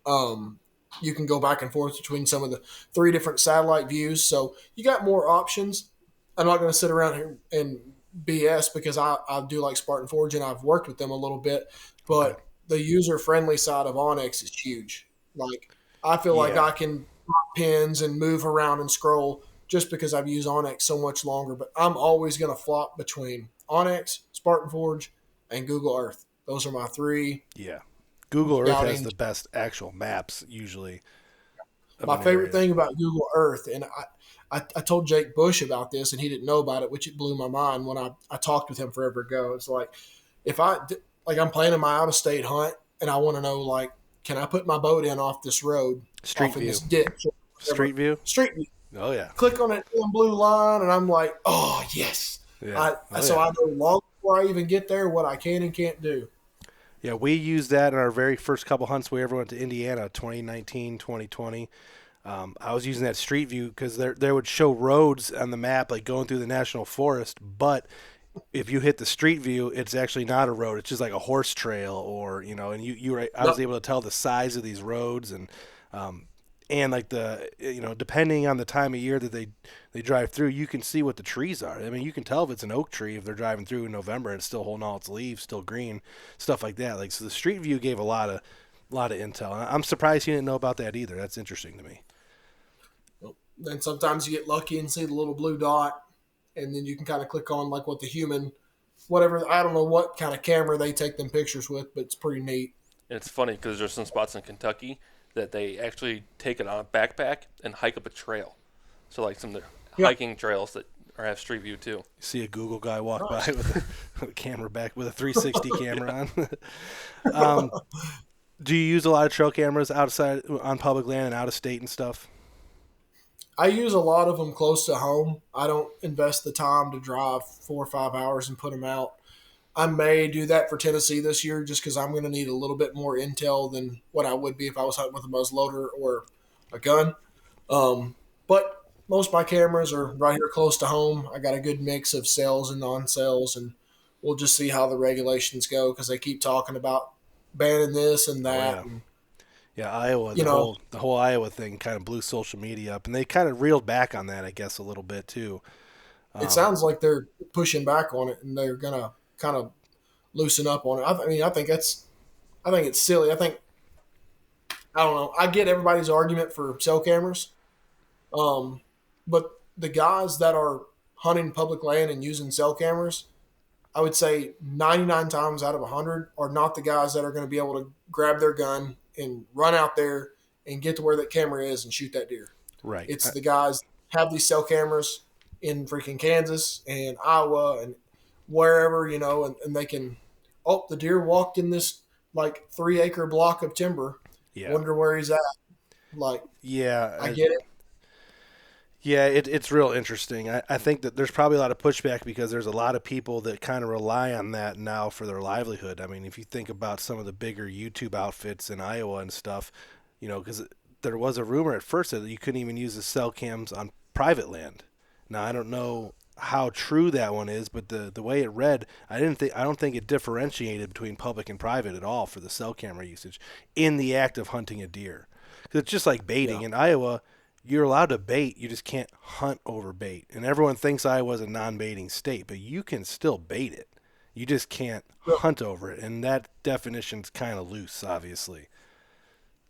Speaker 5: You can go back and forth between some of the 3 different satellite views. So you got more options. I'm not going to sit around here and BS because I do like Spartan Forge and I've worked with them a little bit, but
Speaker 1: Okay.
Speaker 5: the user friendly side of Onyx is huge. Like I feel like
Speaker 1: Yeah.
Speaker 5: I can pop pins and move around and scroll just because I've used Onyx so much longer. But I'm always going to flop between Onyx, Spartan Forge, and Google Earth. Those are my 3
Speaker 1: Yeah. Google Earth has
Speaker 5: scouting.
Speaker 1: the best actual maps usually of
Speaker 5: My
Speaker 1: an
Speaker 5: favorite
Speaker 1: area.
Speaker 5: thing about Google Earth, and I told Jake Bush about this, and he didn't know about it, which it blew my mind when I talked with him forever ago. It's like if I'm planning my out of state hunt, and I want to know like, can I put my boat in off this road,
Speaker 1: Street
Speaker 5: off in
Speaker 1: view.
Speaker 5: this ditch, or
Speaker 1: Street
Speaker 5: whatever.
Speaker 1: view?
Speaker 5: Street view.
Speaker 1: Oh yeah.
Speaker 5: Click on that damn blue line, and I'm like, oh yes.
Speaker 1: Yeah.
Speaker 5: So I know long before I even get there what I can and can't do.
Speaker 1: Yeah, we used that in our very first couple hunts we ever went to Indiana, 2019, 2020. I was using that Street View because there would show roads on the map, like going through the national forest. But if you hit the Street View, it's actually not a road; it's just like a horse trail, or and I was
Speaker 5: Yep.
Speaker 1: able to tell the size of these roads and like depending on the time of year that they drive through, you can see what the trees are. I mean, you can tell if it's an oak tree if they're driving through in November and it's still holding all its leaves, still green, stuff like that. Like so, the Street View gave a lot of intel. And I'm surprised you didn't know about that either. That's interesting to me.
Speaker 5: Then sometimes you get lucky and see the little blue dot, and then you can kind of click on like what the human, whatever, I don't know what kind of camera they take them pictures with, but it's pretty neat.
Speaker 6: And it's funny because there's some spots in Kentucky that they actually take it on a backpack and hike up a trail. So like some of the
Speaker 5: Yeah.
Speaker 6: hiking trails that have Street View too.
Speaker 1: You see a Google guy walk
Speaker 5: Nice.
Speaker 1: by with a camera back with a 360 camera on. Do you use a lot of trail cameras outside on public land and out of state and stuff?
Speaker 5: I use a lot of them close to home. I don't invest the time to drive 4 or 5 hours and put them out. I may do that for Tennessee this year just because I'm going to need a little bit more intel than what I would be if I was hunting with a muzzleloader or a gun. But most of my cameras are right here close to home. I got a good mix of sales and non-sales, and we'll just see how the regulations go because they keep talking about banning this and that.
Speaker 1: Yeah.
Speaker 5: And,
Speaker 1: Yeah, Iowa,
Speaker 5: you know,
Speaker 1: the whole Iowa thing kind of blew social media up, and they kind of reeled back on that, I guess, a little bit too.
Speaker 5: it sounds like they're pushing back on it and they're going to kind of loosen up on it. I mean, I think it's silly. I don't know. I get everybody's argument for cell cameras, but the guys that are hunting public land and using cell cameras, I would say 99 times out of 100 are not the guys that are going to be able to grab their gun and run out there and get to where that camera is and shoot that deer.
Speaker 1: Right.
Speaker 5: It's the guys that have these cell cameras in freaking Kansas and Iowa and wherever, and they can, oh, the deer walked in this like 3 acre block of timber.
Speaker 1: Yeah.
Speaker 5: Wonder where he's at. Like,
Speaker 1: Yeah.
Speaker 5: I get it.
Speaker 1: Yeah, it's real interesting. I think that there's probably a lot of pushback because there's a lot of people that kind of rely on that now for their livelihood. I mean, if you think about some of the bigger YouTube outfits in Iowa and stuff, because there was a rumor at first that you couldn't even use the cell cams on private land. Now, I don't know how true that one is, but the way it read, I don't think it differentiated between public and private at all for the cell camera usage in the act of hunting a deer. 'Cause it's just like baiting.
Speaker 5: Yeah.
Speaker 1: In Iowa, you're allowed to bait, you just can't hunt over bait. And everyone thinks Iowa's a non-baiting state, but you can still bait it. You just can't hunt over it. And that definition's kind of loose, obviously.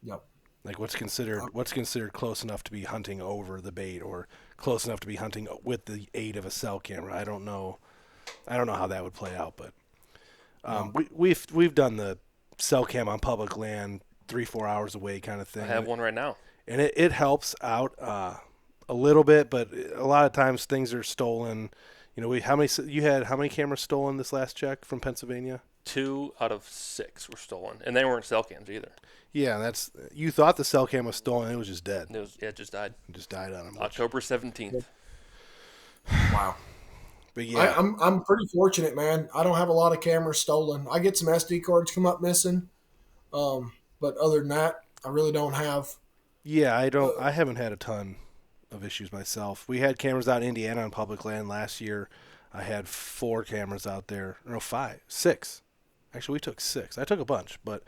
Speaker 5: Yep.
Speaker 3: Like what's considered close enough to be hunting over the bait or close enough to be hunting with the aid of a cell camera. I don't know how that would play out, but we've done the cell cam on public land 3-4 hours away kind of thing.
Speaker 6: I have one right now.
Speaker 3: And it helps out a little bit, but a lot of times things are stolen. You know, how many cameras stolen this last check from Pennsylvania?
Speaker 6: 2 out of 6 were stolen, and they weren't cell cams either.
Speaker 3: Yeah, you thought the cell cam was stolen, it was just dead.
Speaker 6: It just died.
Speaker 3: It just died on him.
Speaker 6: October 17th.
Speaker 5: Wow.
Speaker 3: But yeah,
Speaker 5: I'm pretty fortunate, man. I don't have a lot of cameras stolen. I get some SD cards come up missing, but other than that, I really don't have.
Speaker 3: yeah, I haven't had a ton of issues myself. We had cameras out in Indiana on public land last year. I had 4 cameras out there. No, 5, 6. Actually, we took 6. I took a bunch, but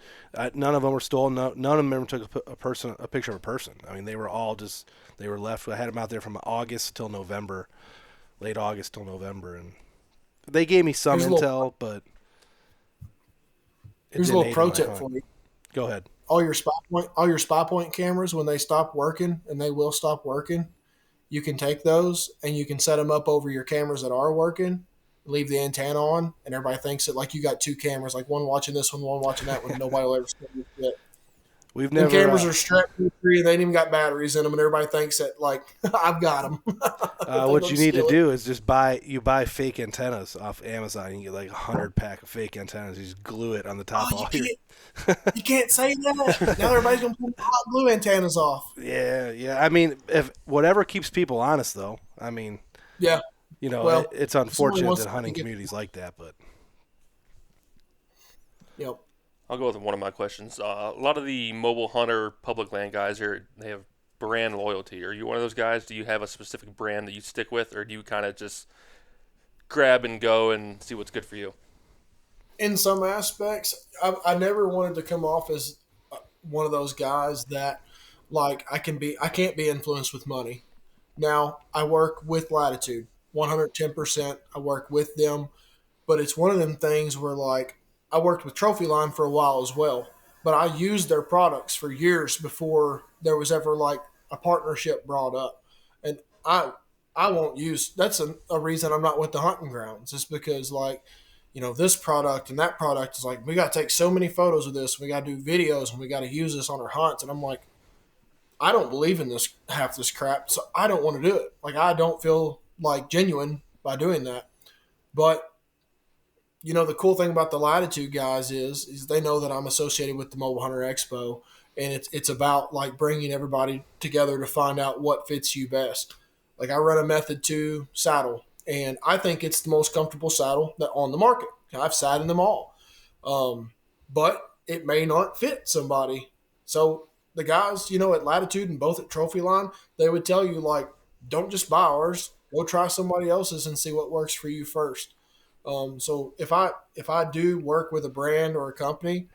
Speaker 3: none of them were stolen. None of them ever took a picture of a person. I mean, they were all they were left. I had them out there from August till November, late August till November, and they gave me some intel, but
Speaker 5: Here's a little pro tip for you.
Speaker 3: Go ahead.
Speaker 5: All your spy point cameras, when they stop working, and they will stop working, you can take those and you can set them up over your cameras that are working, leave the antenna on, and everybody thinks that like you got 2 cameras, like one watching this one watching that one. Nobody will ever see it.
Speaker 3: We've never.
Speaker 5: The cameras are strapped to the tree, and they ain't even got batteries in them, and everybody thinks that like I've got them.
Speaker 3: What you need to do is just buy fake antennas off Amazon. You can get like 100-pack of fake antennas. You just glue it on the top.
Speaker 5: You can't say that. Now everybody's gonna pull the hot glue antennas off.
Speaker 3: Yeah. I mean, if whatever keeps people honest, though. I mean,
Speaker 5: yeah.
Speaker 3: You know,
Speaker 5: well,
Speaker 3: it's unfortunate that hunting communities like that, but.
Speaker 5: Yep.
Speaker 6: I'll go with one of my questions. A lot of the mobile hunter public land guys they have brand loyalty. Are you one of those guys? Do you have a specific brand that you stick with, or do you kind of just grab and go and see what's good for you?
Speaker 5: In some aspects, I never wanted to come off as one of those guys that like I can't be influenced with money. Now I work with Latitude 110%. I work with them, but it's one of them things where like I worked with Trophy Line for a while as well, but I used their products for years before there was ever like a partnership brought up. And I won't use, that's a reason I'm not with the hunting grounds, is because like, you know, this product and that product is like, we got to take so many photos of this. We got to do videos and we got to use this on our hunts. And I'm like, I don't believe in this, half this crap. So I don't want to do it. Like, I don't feel like genuine by doing that. But you know, the cool thing about the Latitude guys is they know that I'm associated with the Mobile Hunter Expo, and it's about like bringing everybody together to find out what fits you best. Like I run a Method 2 saddle, and I think it's the most comfortable saddle that on the market. I've sat in them all, but it may not fit somebody. So the guys, you know, at Latitude and both at Trophy Line, they would tell you like, don't just buy ours. Go try somebody else's and see what works for you first. So if I do work with a brand or a company,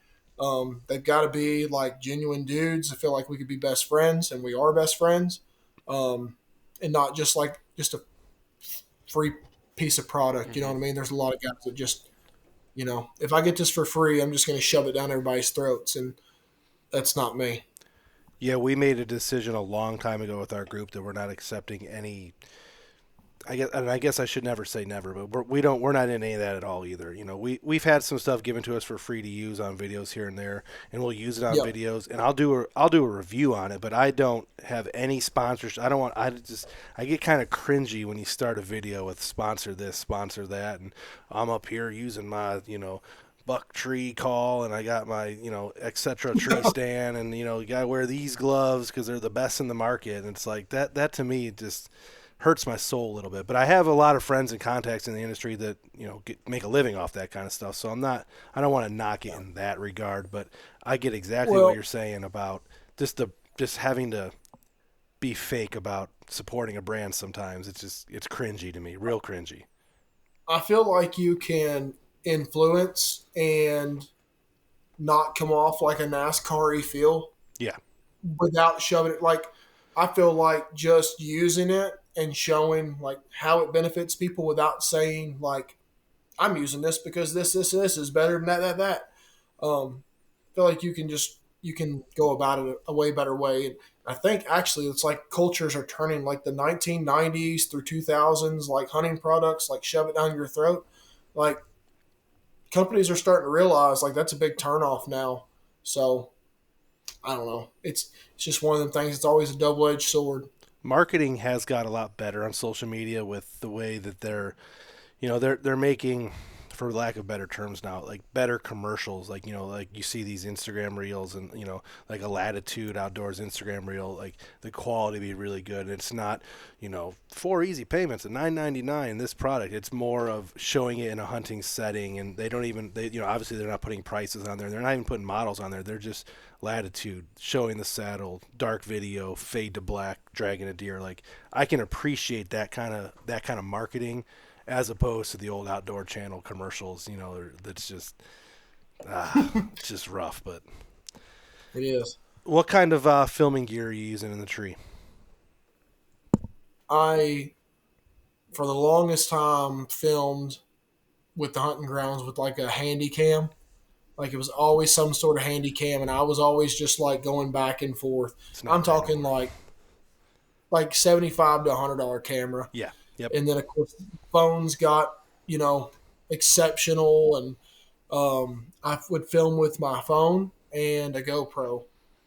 Speaker 5: they've got to be like genuine dudes. I feel like we could be best friends, and we are best friends, and not just like just a free piece of product. You know what I mean? There's a lot of guys that just, you know, if I get this for free, I'm just going to shove it down everybody's throats, and that's not me.
Speaker 3: Yeah, we made a decision a long time ago with our group that we're not accepting any. I guess I should never say never, but we're not in any of that at all either. You know, we've had some stuff given to us for free to use on videos here and there, and we'll use it on videos, and I'll do a review on it, but I don't have any sponsorship. I get kind of cringy when you start a video with sponsor this, sponsor that, and I'm up here using my, you know, buck tree call, and I got my, you know, etc. tree stand, and you know, you gotta wear these gloves because they're the best in the market, and it's like that to me just hurts my soul a little bit. But I have a lot of friends and contacts in the industry that, you know, make a living off that kind of stuff. So I don't want to knock it in that regard, but I get exactly what you're saying about just having to be fake about supporting a brand sometimes. It's cringy to me, real cringy.
Speaker 5: I feel like you can influence and not come off like a NASCAR-y feel.
Speaker 3: Yeah.
Speaker 5: Without shoving it. Like, I feel like just using it and showing like how it benefits people without saying like, I'm using this because this is better than that. I feel like you can just you can go about it a way better way. And I think actually it's like cultures are turning, like the 1990s through 2000s, like hunting products, like shove it down your throat. Like companies are starting to realize like that's a big turnoff now. So I don't know. It's just one of them things. It's always a double edged sword.
Speaker 3: Marketing has got a lot better on social media with the way that they're making, for lack of better terms now, like better commercials. Like, like you see these Instagram reels and, like a Latitude Outdoors Instagram reel, like the quality be really good. And it's not, 4 easy payments at $9.99 this product. It's more of showing it in a hunting setting, and they don't even, obviously they're not putting prices on there. They're not even putting models on there. They're just Latitude, showing the saddle, dark video, fade to black, dragging a deer. Like, I can appreciate that kind of marketing, as opposed to the old Outdoor Channel commercials, that's just, it's just rough. But
Speaker 5: It is.
Speaker 3: what kind of filming gear are you using in the tree?
Speaker 5: I, for the longest time, filmed with the hunting grounds with like a handy cam. Like it was always some sort of handy cam, and I was always just like going back and forth.
Speaker 3: It's not
Speaker 5: I'm
Speaker 3: that
Speaker 5: talking
Speaker 3: anymore.
Speaker 5: like $75 to $100 camera.
Speaker 3: Yeah. Yep.
Speaker 5: And then of course phones got exceptional, and I would film with my phone and a GoPro.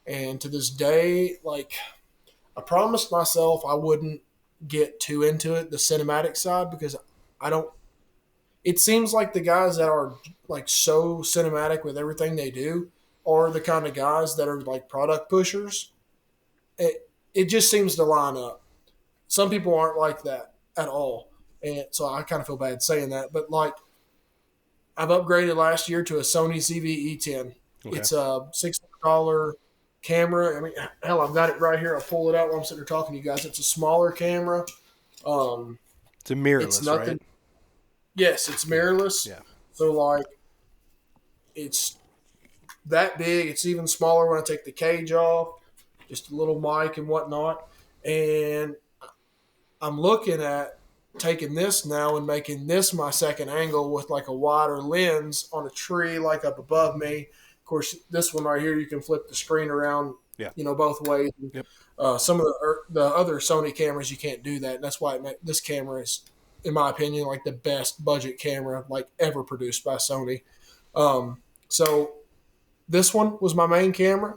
Speaker 5: And to this day, like I promised myself I wouldn't get too into it, the cinematic side, because I don't. It seems like the guys that are like so cinematic with everything they do are the kind of guys that are like product pushers. It just seems to line up. Some people aren't like that at all, and so I kind of feel bad saying that. But like I've upgraded last year to a Sony ZV-E10.
Speaker 3: Okay.
Speaker 5: It's a $600 camera. I mean, hell, I've got it right here. I'll pull it out while I'm sitting here talking to you guys. It's a smaller camera.
Speaker 3: It's a mirrorless,
Speaker 5: It's nothing.
Speaker 3: right?
Speaker 5: Yes, it's mirrorless.
Speaker 3: Yeah.
Speaker 5: So like, it's that big. It's even smaller when I take the cage off. Just a little mic and whatnot. And I'm looking at taking this now and making this my second angle with like a wider lens on a tree like up above me. Of course, this one right here, you can flip the screen around,
Speaker 3: Yeah.
Speaker 5: Both ways.
Speaker 3: Yep.
Speaker 5: Some of the other Sony cameras, you can't do that. And that's why this camera is, in my opinion, like the best budget camera like ever produced by Sony. So this one was my main camera.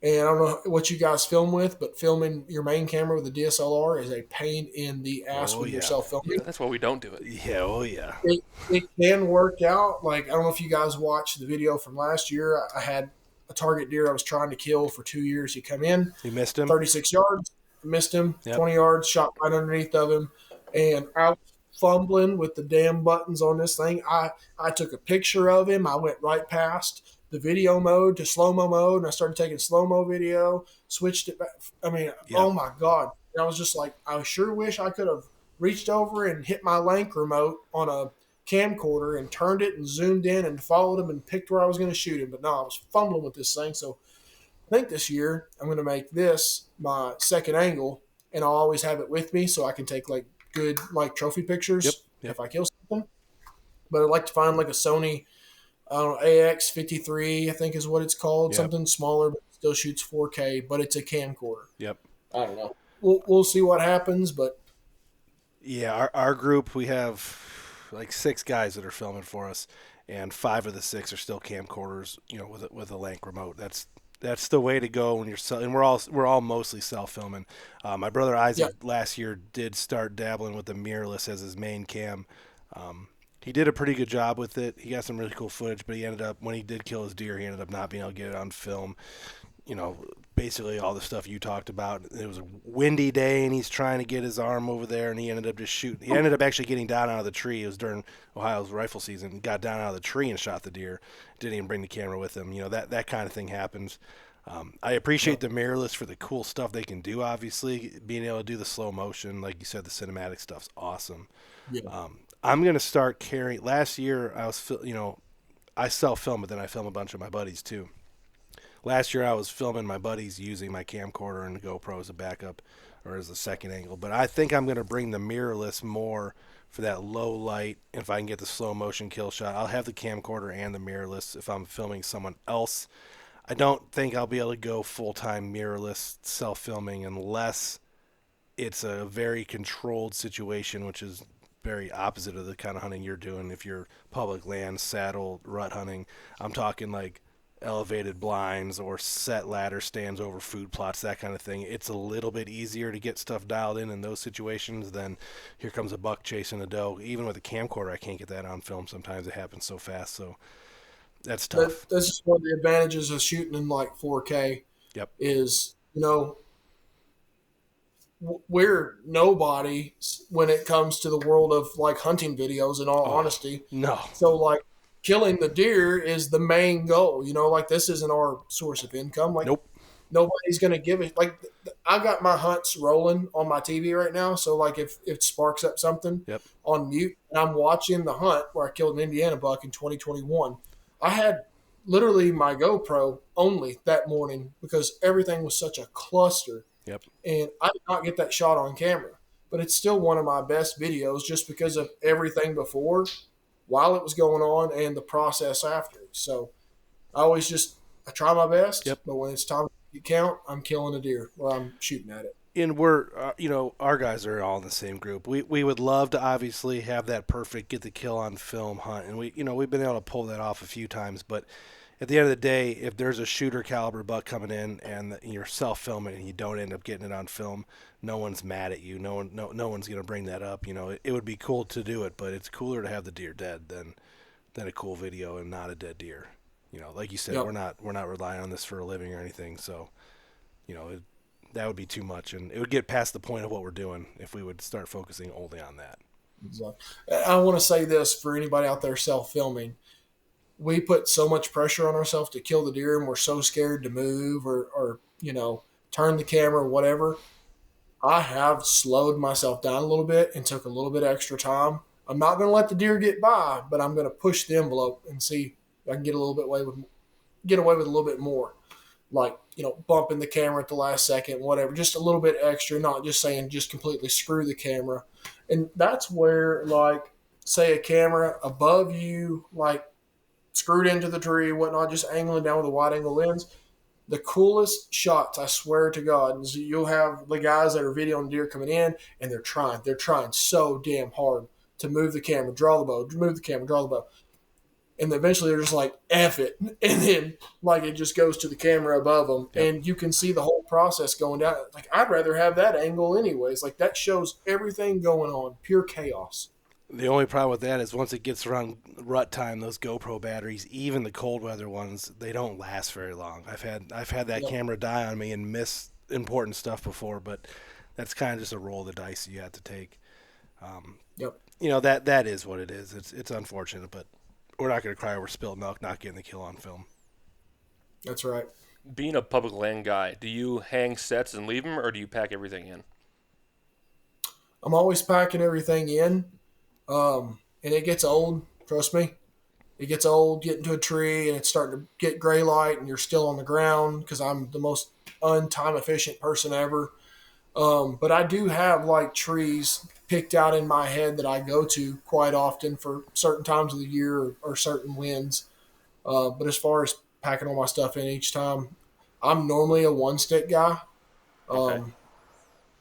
Speaker 5: And I don't know what you guys film with, but filming your main camera with a DSLR is a pain in the ass when you're self-filming.
Speaker 6: Yeah, that's why we don't do it.
Speaker 3: Yeah. Oh yeah.
Speaker 5: It can work out. Like, I don't know if you guys watched the video from last year. I had a target deer I was trying to kill for 2 years. He come in,
Speaker 3: You missed him.
Speaker 5: 36 yards, missed him,
Speaker 3: Yep.
Speaker 5: 20 yards, shot right underneath of him. And I was fumbling with the damn buttons on this thing. I took a picture of him. I went right past the video mode to slow-mo mode, and I started taking slow-mo video, switched it back. I mean, Oh my God. And I was just like, I sure wish I could have reached over and hit my Lank remote on a camcorder and turned it and zoomed in and followed him and picked where I was going to shoot him. But no, I was fumbling with this thing. So I think this year I'm going to make this my second angle, and I'll always have it with me so I can take like good like trophy pictures if I kill something. But I'd like to find like a Sony, I don't know, AX53, I think is what it's called.
Speaker 3: Yep.
Speaker 5: Something smaller, but still shoots 4K, but it's a camcorder.
Speaker 3: Yep.
Speaker 5: I don't know. We'll see what happens, but
Speaker 3: Yeah, our group, we have like 6 guys that are filming for us, and 5 of the 6 are still camcorders, with a Lank remote. That's the way to go when you're and we're all mostly self-filming. My brother Isaac last year did start dabbling with the mirrorless as his main cam. He did a pretty good job with it. He got some really cool footage, but he ended up, when he did kill his deer, he ended up not being able to get it on film. Basically all the stuff you talked about. It was a windy day, and he's trying to get his arm over there, and he ended up just shooting. He ended up actually getting down out of the tree. It was during Ohio's rifle season. He got down out of the tree and shot the deer. Didn't even bring the camera with him. That kind of thing happens. I appreciate the mirrorless for the cool stuff they can do, obviously. Being able to do the slow motion, like you said, the cinematic stuff's awesome.
Speaker 5: yeah.
Speaker 3: I'm going to start carrying. Last year, I self-film, but then I film a bunch of my buddies too. Last year, I was filming my buddies using my camcorder and the GoPro as a backup or as a second angle. But I think I'm going to bring the mirrorless more for that low light. If I can get the slow motion kill shot, I'll have the camcorder and the mirrorless if I'm filming someone else.
Speaker 1: I don't think I'll be able to go full-time mirrorless self-filming unless it's a very controlled situation, which is very opposite of the kind of hunting you're doing. If you're public land, saddle, rut hunting, I'm talking like elevated blinds or set ladder stands over food plots, that kind of thing. It's a little bit easier to get stuff dialed in those situations than here comes a buck chasing a doe. Even with a camcorder, I can't get that on film. Sometimes it happens so fast, so that's tough.
Speaker 5: That's just one of the advantages of shooting in like 4K
Speaker 1: Yep.
Speaker 5: is, we're nobody when it comes to the world of like hunting videos, in all honesty.
Speaker 1: No.
Speaker 5: So like killing the deer is the main goal, like this isn't our source of income. Like
Speaker 1: Nope.
Speaker 5: nobody's going to give it. Like I got my hunts rolling on my TV right now. So like if it sparks up something
Speaker 1: Yep.
Speaker 5: on mute and I'm watching the hunt where I killed an Indiana buck in 2021, I had literally my GoPro only that morning because everything was such a cluster.
Speaker 1: Yep.
Speaker 5: And I did not get that shot on camera, but it's still one of my best videos just because of everything before, while it was going on, and the process after. So I try my best,
Speaker 1: Yep.
Speaker 5: but when it's time to count, I'm killing a deer or I'm shooting at it.
Speaker 1: And we're, our guys are all in the same group. We would love to obviously have that perfect get the kill on film hunt, and we've been able to pull that off a few times. But at the end of the day, if there's a shooter caliber buck coming in and you're self filming and you don't end up getting it on film, no one's mad at you. No one's gonna bring that up. It would be cool to do it, but it's cooler to have the deer dead than a cool video and not a dead deer. Like you said,
Speaker 5: Yep.
Speaker 1: we're not relying on this for a living or anything. So, that would be too much, and it would get past the point of what we're doing if we would start focusing only on that.
Speaker 5: So, I want to say this for anybody out there self filming. We put so much pressure on ourselves to kill the deer, and we're so scared to move or turn the camera or whatever. I have slowed myself down a little bit and took a little bit extra time. I'm not going to let the deer get by, but I'm going to push the envelope and see if I can get away with a little bit more. Like, bumping the camera at the last second, whatever, just a little bit extra, not just saying just completely screw the camera. And that's where, like, say a camera above you, like, screwed into the tree, whatnot, just angling down with a wide angle lens. The coolest shots, I swear to God, is you'll have the guys that are videoing deer coming in, and they're trying so damn hard to move the camera, draw the bow, move the camera, draw the bow. And eventually they're just like, F it. And then like it just goes to the camera above them.
Speaker 1: Yep.
Speaker 5: And you can see the whole process going down. Like I'd rather have that angle anyways. Like that shows everything going on, pure chaos.
Speaker 1: The only problem with that is once it gets around rut time, those GoPro batteries, even the cold weather ones, they don't last very long. I've had that camera die on me and miss important stuff before, but that's kind of just a roll of the dice you have to take.
Speaker 5: Yep.
Speaker 1: That is what it is. It's unfortunate, but we're not going to cry over spilled milk not getting the kill on film.
Speaker 5: That's right.
Speaker 6: Being a public land guy, do you hang sets and leave them, or do you pack everything in?
Speaker 5: I'm always packing everything in. And it gets old, trust me. It gets old getting to a tree and it's starting to get gray light and you're still on the ground because I'm the most untime efficient person ever. But I do have like trees picked out in my head that I go to quite often for certain times of the year or certain winds. But as far as packing all my stuff in each time, I'm normally a one stick guy.
Speaker 6: Okay.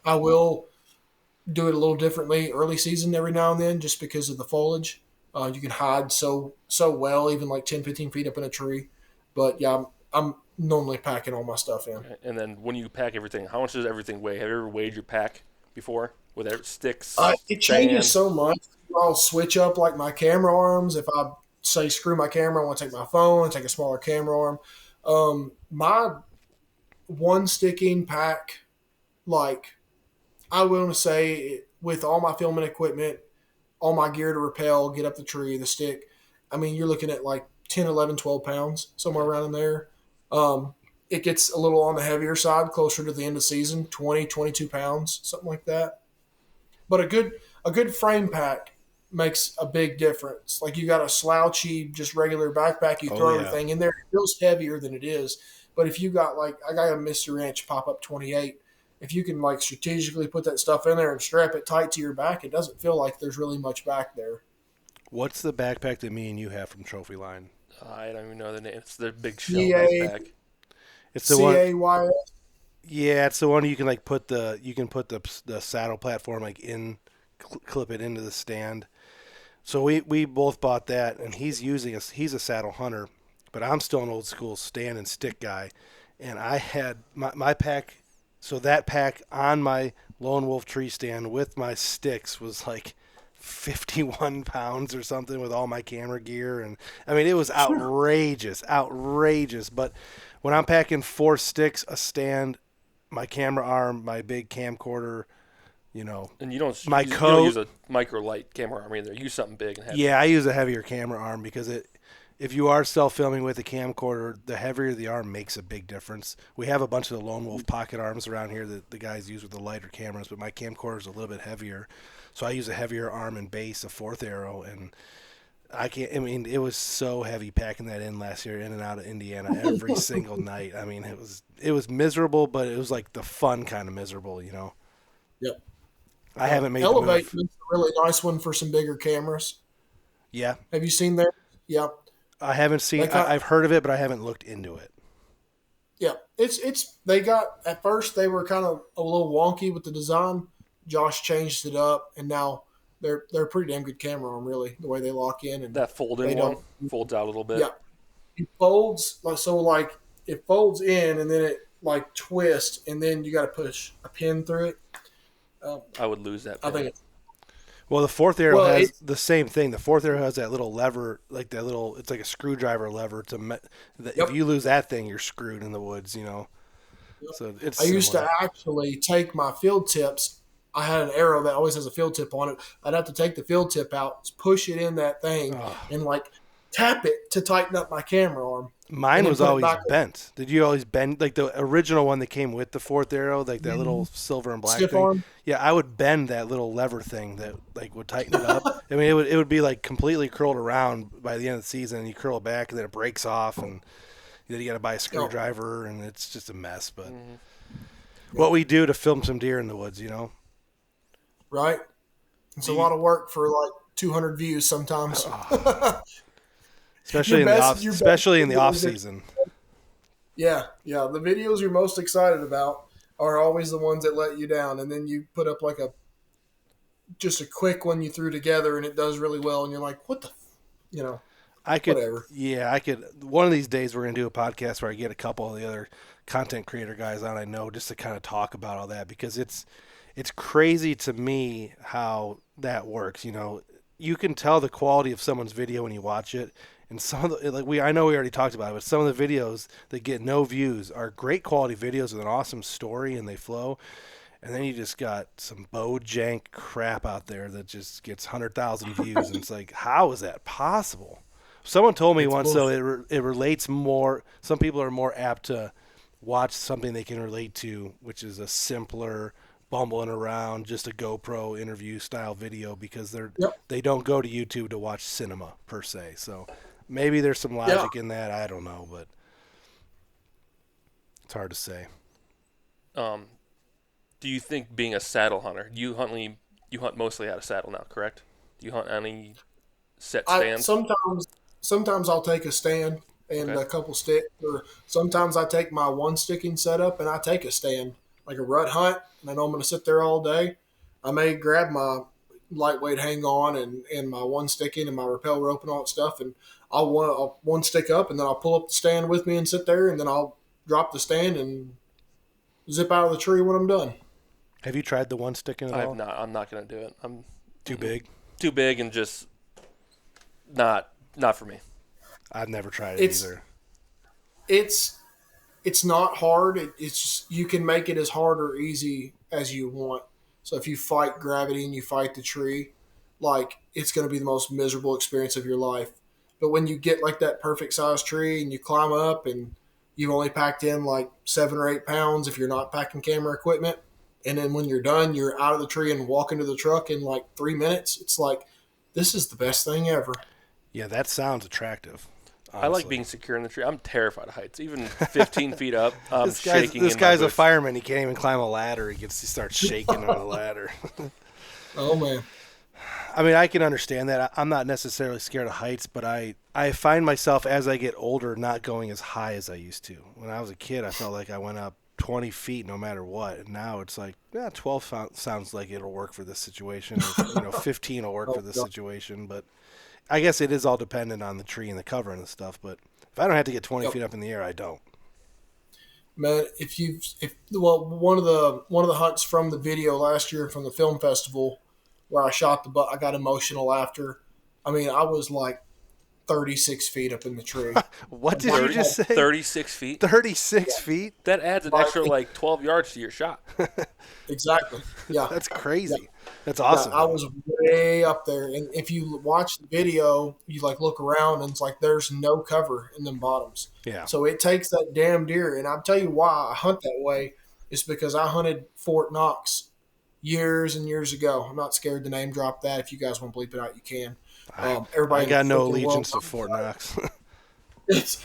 Speaker 5: I will do it a little differently early season every now and then just because of the foliage. You can hide so well, even like 10, 15 feet up in a tree. But yeah, I'm normally packing all my stuff in.
Speaker 6: And then when you pack everything, how much does everything weigh? Have you ever weighed your pack before with sticks?
Speaker 5: It changes
Speaker 6: sand?
Speaker 5: so much. I'll switch up like my camera arms. If I say screw my camera, I want to take my phone and take a smaller camera arm. My one sticking pack, like I want to say with all my filming equipment, all my gear to rappel, get up the tree, the stick, I mean, you're looking at like 10, 11, 12 pounds, somewhere around in there. It gets a little on the heavier side, closer to the end of season, 20, 22 pounds, something like that. But a good frame pack makes a big difference. Like you got a slouchy, just regular backpack, you throw everything in there, it feels heavier than it is. But if you got like, I got a Mr. Ranch pop-up 28, if you can like strategically put that stuff in there and strap it tight to your back, it doesn't feel like there's really much back there.
Speaker 1: What's the backpack that me and you have from Trophy Line?
Speaker 6: I don't even know the name. It's the big shell
Speaker 5: GA,
Speaker 6: backpack.
Speaker 1: It's the one.
Speaker 5: CAYS.
Speaker 1: Yeah, it's the one you can like put the saddle platform like clip it into the stand. So we both bought that, and he's a saddle hunter, but I'm still an old school stand and stick guy, and I had my pack. So that pack on my Lone Wolf tree stand with my sticks was like 51 pounds or something with all my camera gear, and I mean it was outrageous. But when I'm packing 4 sticks, a stand, my camera arm, my big camcorder,
Speaker 6: And you don't
Speaker 1: my
Speaker 6: you
Speaker 1: coat.
Speaker 6: don't use a micro light camera arm either. Use something big and heavy.
Speaker 1: Yeah, I use a heavier camera arm because if you are self-filming with a camcorder, the heavier the arm makes a big difference. We have a bunch of the Lone Wolf pocket arms around here that the guys use with the lighter cameras, but my camcorder is a little bit heavier, so I use a heavier arm and base, a 4th arrow, and it was so heavy packing that in last year in and out of Indiana every single night. I mean, it was miserable, but it was like the fun kind of miserable,
Speaker 5: Yep.
Speaker 1: I haven't made
Speaker 5: Elevate
Speaker 1: the move.
Speaker 5: is a really nice one for some bigger cameras.
Speaker 1: Yeah.
Speaker 5: Have you seen that? Yeah.
Speaker 1: I haven't seen. I've heard of it, but I haven't looked into it.
Speaker 5: Yeah, it's they got at first they were kind of a little wonky with the design. Josh changed it up, and now they're a pretty damn good camera arm, really, the way they lock in and
Speaker 6: That fold-in one folds out a little bit.
Speaker 5: Yeah, it folds like it folds in, and then it like twists, and then you got to push a pin through it.
Speaker 6: I would lose that pin.
Speaker 5: I think.
Speaker 1: Well, the 4th arrow has the same thing. The 4th arrow has that little lever, like that little. It's like a screwdriver lever. If you lose that thing, you're screwed in the woods. Yep. So it's.
Speaker 5: I used to actually take my field tips. I had an arrow that always has a field tip on it. I'd have to take the field tip out, push it in that thing, and like tap it to tighten up my camera arm.
Speaker 1: Mine was always bent. Did you always bend like the original one that came with the 4th arrow, like that little silver and black
Speaker 5: stiff
Speaker 1: thing?
Speaker 5: arm?
Speaker 1: Yeah, I would bend that little lever thing that like would tighten it up. I mean, it would be like completely curled around by the end of the season, and you curl it back, and then it breaks off, and then you got to buy a screwdriver, and it's just a mess. But what we do to film some deer in the woods,
Speaker 5: Right? It's a lot of work for like 200 views sometimes.
Speaker 1: Especially in the off season.
Speaker 5: Yeah. The videos you're most excited about are always the ones that let you down, and then you put up like just a quick one you threw together, and it does really well, and you're like, what the, whatever.
Speaker 1: Yeah, I could. One of these days we're gonna do a podcast where I get a couple of the other content creator guys on I know just to kind of talk about all that, because it's crazy to me how that works. You can tell the quality of someone's video when you watch it. And some of the, I know we already talked about it, but some of the videos that get no views are great quality videos with an awesome story and they flow. And then you just got some bojank crap out there that just gets 100,000 views. And it's like, how is that possible? Someone told me once, so it relates more. Some people are more apt to watch something they can relate to, which is a simpler, bumbling around, just a GoPro interview style video, because they don't go to YouTube to watch cinema per se. So maybe there's some logic in that. I don't know, but it's hard to say.
Speaker 6: Do you think being a saddle hunter, you hunt mostly out of saddle now, correct? Do you hunt any set stands?
Speaker 5: Sometimes I'll take a stand and a couple sticks, or sometimes I take my one sticking setup and I take a stand, like a rut hunt, and I know I'm going to sit there all day. I may grab my lightweight hang on and my one sticking and my rappel rope and all that stuff, and I'll one stick up, and then I'll pull up the stand with me and sit there, and then I'll drop the stand and zip out of the tree when I'm done.
Speaker 1: Have you tried the one sticking at all?
Speaker 6: I have not. I'm not going to do it. I'm
Speaker 1: too big.
Speaker 6: Too big and just not for me.
Speaker 1: I've never tried it either.
Speaker 5: It's not hard. It's just, you can make it as hard or easy as you want. So if you fight gravity and you fight the tree, like, it's going to be the most miserable experience of your life. But when you get like that perfect size tree and you climb up and you've only packed in like 7 or 8 pounds if you're not packing camera equipment, and then when you're done, you're out of the tree and walk into the truck in like 3 minutes, it's like, this is the best thing ever.
Speaker 1: Yeah, that sounds attractive. Honestly.
Speaker 6: I like being secure in the tree. I'm terrified of heights. Even 15 feet up, I'm shaking.
Speaker 1: This guy's a fireman. He can't even climb a ladder. He starts shaking on a ladder.
Speaker 5: Oh, man.
Speaker 1: I mean, I can understand that. I'm not necessarily scared of heights, but I find myself as I get older not going as high as I used to. When I was a kid, I felt like I went up 20 feet no matter what. And now it's like, 12 sounds like it'll work for this situation. Or, 15 will work for this situation. But I guess it is all dependent on the tree and the cover and the stuff. But if I don't have to get 20 feet up in the air, I don't.
Speaker 5: Man, one of the hunts from the video last year from the film festival where I shot the buck, I got emotional after. I mean, I was like 36 feet up in the tree.
Speaker 1: What did you just say?
Speaker 6: 36 feet?
Speaker 1: 36 feet?
Speaker 6: That adds an extra, 12 yards to your shot.
Speaker 5: Exactly. Yeah.
Speaker 1: That's crazy.
Speaker 5: Yeah.
Speaker 1: That's awesome.
Speaker 5: Yeah, I was way up there. And if you watch the video, you look around and it's like there's no cover in them bottoms.
Speaker 1: Yeah.
Speaker 5: So it takes that damn deer. And I'll tell you why I hunt that way is because I hunted Fort Knox years and years ago. I'm not scared to name drop that. If you guys want to bleep it out, you can. Everybody
Speaker 1: I got no allegiance to Fort Knox.
Speaker 5: It's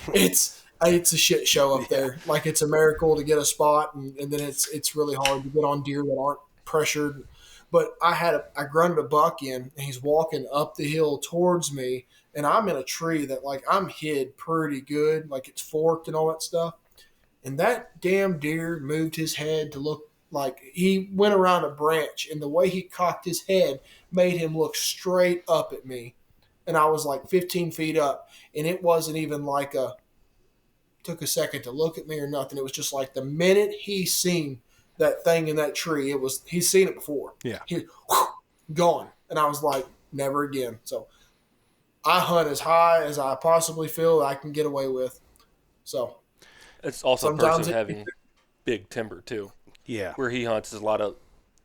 Speaker 5: a shit show up there. Like, it's a miracle to get a spot, and then it's really hard to get on deer that aren't pressured. But I grunted a buck in, and he's walking up the hill towards me, and I'm in a tree that I'm hid pretty good, it's forked and all that stuff. And that damn deer moved his head to look like he went around a branch, and the way he cocked his head made him look straight up at me. And I was 15 feet up, and it wasn't even took a second to look at me or nothing. It was just the minute he seen that thing in that tree, he's seen it before.
Speaker 1: Yeah.
Speaker 5: He gone. And I was like, never again. So I hunt as high as I possibly feel I can get away with. So
Speaker 6: it's also a perks of having big timber too.
Speaker 1: Yeah.
Speaker 6: Where he hunts is a lot of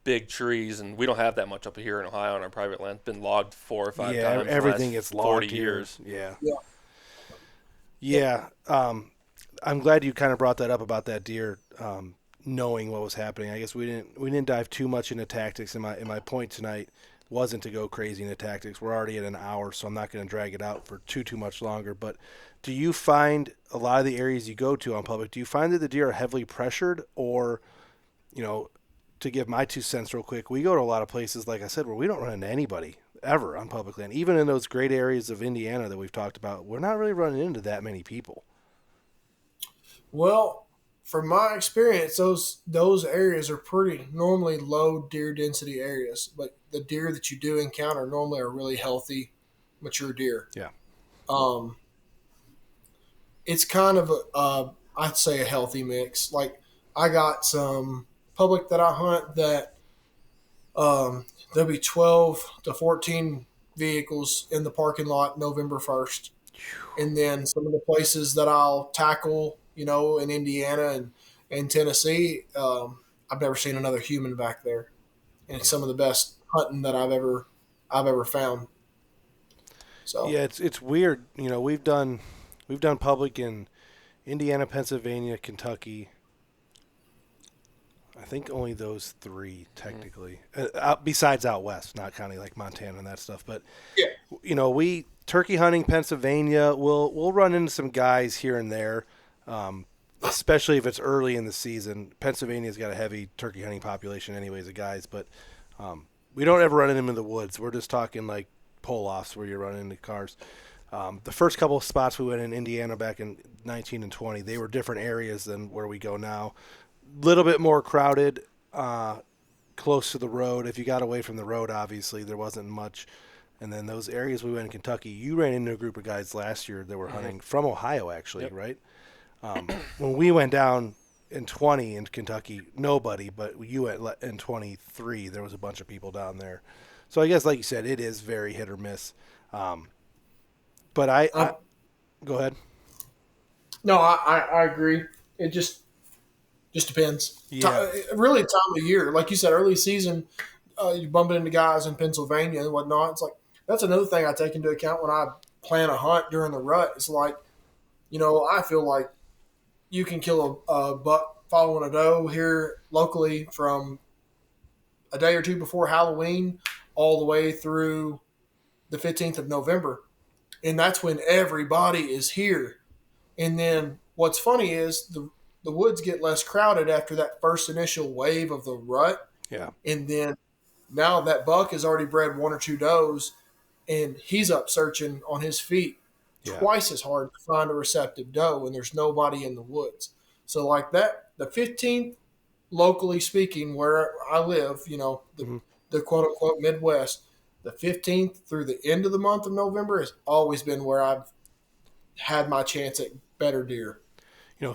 Speaker 6: big trees, and we don't have that much up here in Ohio on our private land. It's been logged 4 or 5 times.
Speaker 1: Everything gets logged
Speaker 6: 40
Speaker 1: here.
Speaker 6: years.
Speaker 1: Yeah. I'm glad you kind of brought that up about that deer knowing what was happening. I guess we didn't dive too much into tactics. And my point tonight wasn't to go crazy into tactics. We're already at an hour, so I'm not going to drag it out for too much longer. But do you find a lot of the areas you go to on public, do you find that the deer are heavily pressured, or, to give my 2 cents real quick, we go to a lot of places, like I said, where we don't run into anybody ever on public land. Even in those great areas of Indiana that we've talked about, we're not really running into that many people.
Speaker 5: Well, from my experience, those areas are pretty normally low deer density areas, but the deer that you do encounter normally are really healthy, mature deer.
Speaker 1: Yeah.
Speaker 5: It's kind of I'd say a healthy mix. I got some public that I hunt that there'll be 12 to 14 vehicles in the parking lot November 1st. And then some of the places that I'll tackle, in Indiana and Tennessee, I've never seen another human back there. And it's some of the best hunting that I've ever found. So
Speaker 1: yeah, it's weird. We've done public in Indiana, Pennsylvania, Kentucky. I think only those 3 technically, besides out west, not counting Montana and that stuff. But
Speaker 5: yeah,
Speaker 1: we turkey hunting Pennsylvania. We'll run into some guys here and there, especially if it's early in the season. Pennsylvania's got a heavy turkey hunting population, anyways, of guys. But we don't ever run into them in the woods. We're just talking pull-offs where you're running into cars. The first couple of spots we went in Indiana back in 19 and 20, they were different areas than where we go now. Little bit more crowded, close to the road. If you got away from the road, obviously there wasn't much. And then those areas we went in Kentucky, you ran into a group of guys last year that were hunting from Ohio, actually,
Speaker 6: Yep.
Speaker 1: right? When we went down in 20 in Kentucky, nobody, but you went in 23, there was a bunch of people down there. So I guess, like you said, it is very hit or miss. But I go ahead.
Speaker 5: No, I agree. It just depends.
Speaker 1: Yeah.
Speaker 5: Really, time of year. Like you said, early season, you bump into guys in Pennsylvania and whatnot. It's that's another thing I take into account when I plan a hunt during the rut. It's I feel like you can kill a buck following a doe here locally from a day or two before Halloween all the way through the 15th of November. And that's when everybody is here. And then what's funny is the woods get less crowded after that first initial wave of the rut.
Speaker 1: Yeah.
Speaker 5: And then Now that buck has already bred 1 or 2 does, and he's up searching on his feet
Speaker 1: Yeah.
Speaker 5: twice as hard to find a receptive doe, and there's nobody in the woods. So like that, the 15th, locally speaking, where I live, the quote unquote Midwest, the 15th through the end of the month of November has always been where I've had my chance at better deer.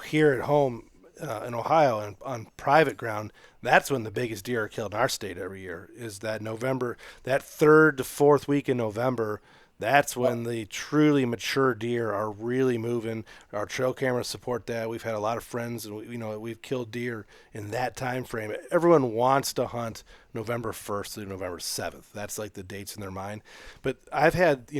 Speaker 1: Here at home in Ohio and on private ground, that's when the biggest deer are killed in our state every year, is that November, that 3rd to 4th week in November. That's when the truly mature deer are really moving. Our trail cameras support that. We've had a lot of friends, and we've killed deer in that time frame. Everyone wants to hunt November 1st through November 7th. That's like the dates in their mind. But I've had,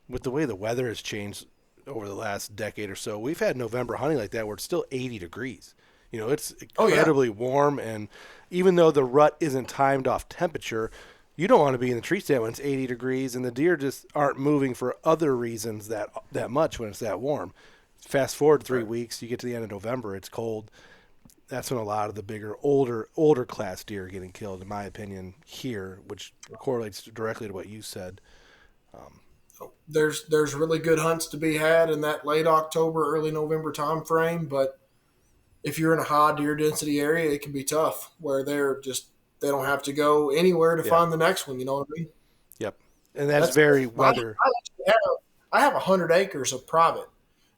Speaker 1: with the way the weather has changed over the last decade or so, we've had November hunting like that where it's still 80 degrees. It's incredibly warm, and even though the rut isn't timed off temperature, you don't want to be in the tree stand when it's 80 degrees, and the deer just aren't moving for other reasons that much when it's that warm. Fast forward 3 weeks, you get to the end of November, it's cold. That's when a lot of the bigger, older class deer are getting killed, in my opinion, here, which correlates directly to what you said.
Speaker 5: There's really good hunts to be had in that late October, early November time frame, but if you're in a high deer density area, it can be tough where they don't have to go anywhere to find the next one. You know what I mean?
Speaker 1: Yep. And that's very weather.
Speaker 5: I have 100 acres of private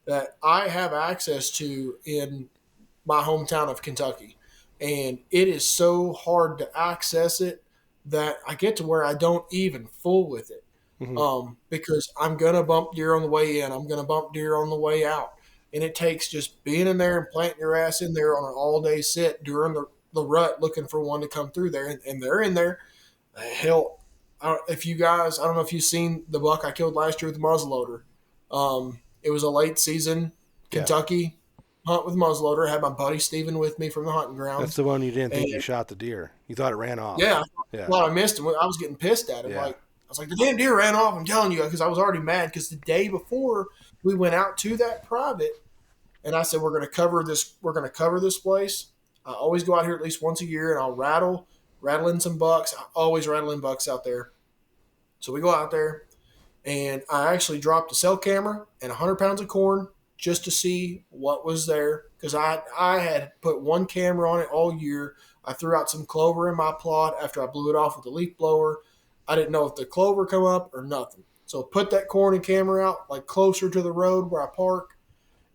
Speaker 5: that I have access to in my hometown of Kentucky. And it is so hard to access it that I get to where I don't even fool with it. Because I'm going to bump deer on the way in. I'm going to bump deer on the way out. And it takes just being in there and planting your ass in there on an all-day sit during the rut looking for one to come through there. And they're in there. Hell, I don't know if you've seen the buck I killed last year with the muzzleloader. It was a late season Kentucky hunt with muzzleloader. I had my buddy Steven with me from the hunting grounds.
Speaker 1: That's the one you didn't think you shot the deer. You thought it ran off.
Speaker 5: Yeah. Well, I missed him. I was getting pissed at him. I was like, the damn deer ran off. I'm telling you, because I was already mad because the day before we went out to that private, and I said, we're going to cover this place. I always go out here at least once a year, and I'll rattle in some bucks. I always rattle in bucks out there. So we go out there, and I actually dropped a cell camera and 100 pounds of corn just to see what was there, because I had put one camera on it all year. I threw out some clover in my plot after I blew it off with the leaf blower. I didn't know if the clover come up or nothing. So put that corn and camera out like closer to the road where I park,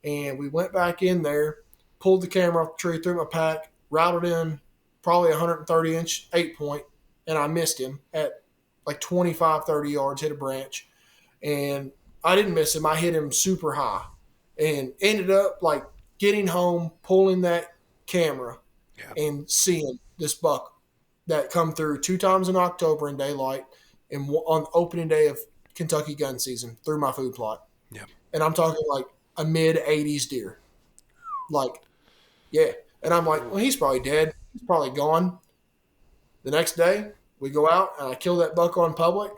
Speaker 5: and we went back in there, pulled the camera off the tree, threw my pack, routed in probably 130-inch 8-point, and I missed him at like 25, 30 yards, hit a branch. And I didn't miss him. I hit him super high and ended up like getting home, pulling that camera and seeing this buck that come through 2 times in October in daylight and on opening day of Kentucky gun season through my food plot.
Speaker 1: Yeah.
Speaker 5: And I'm talking like a mid-80s deer. Like, yeah. And I'm like, well, he's probably dead. He's probably gone. The next day, we go out and I kill that buck on public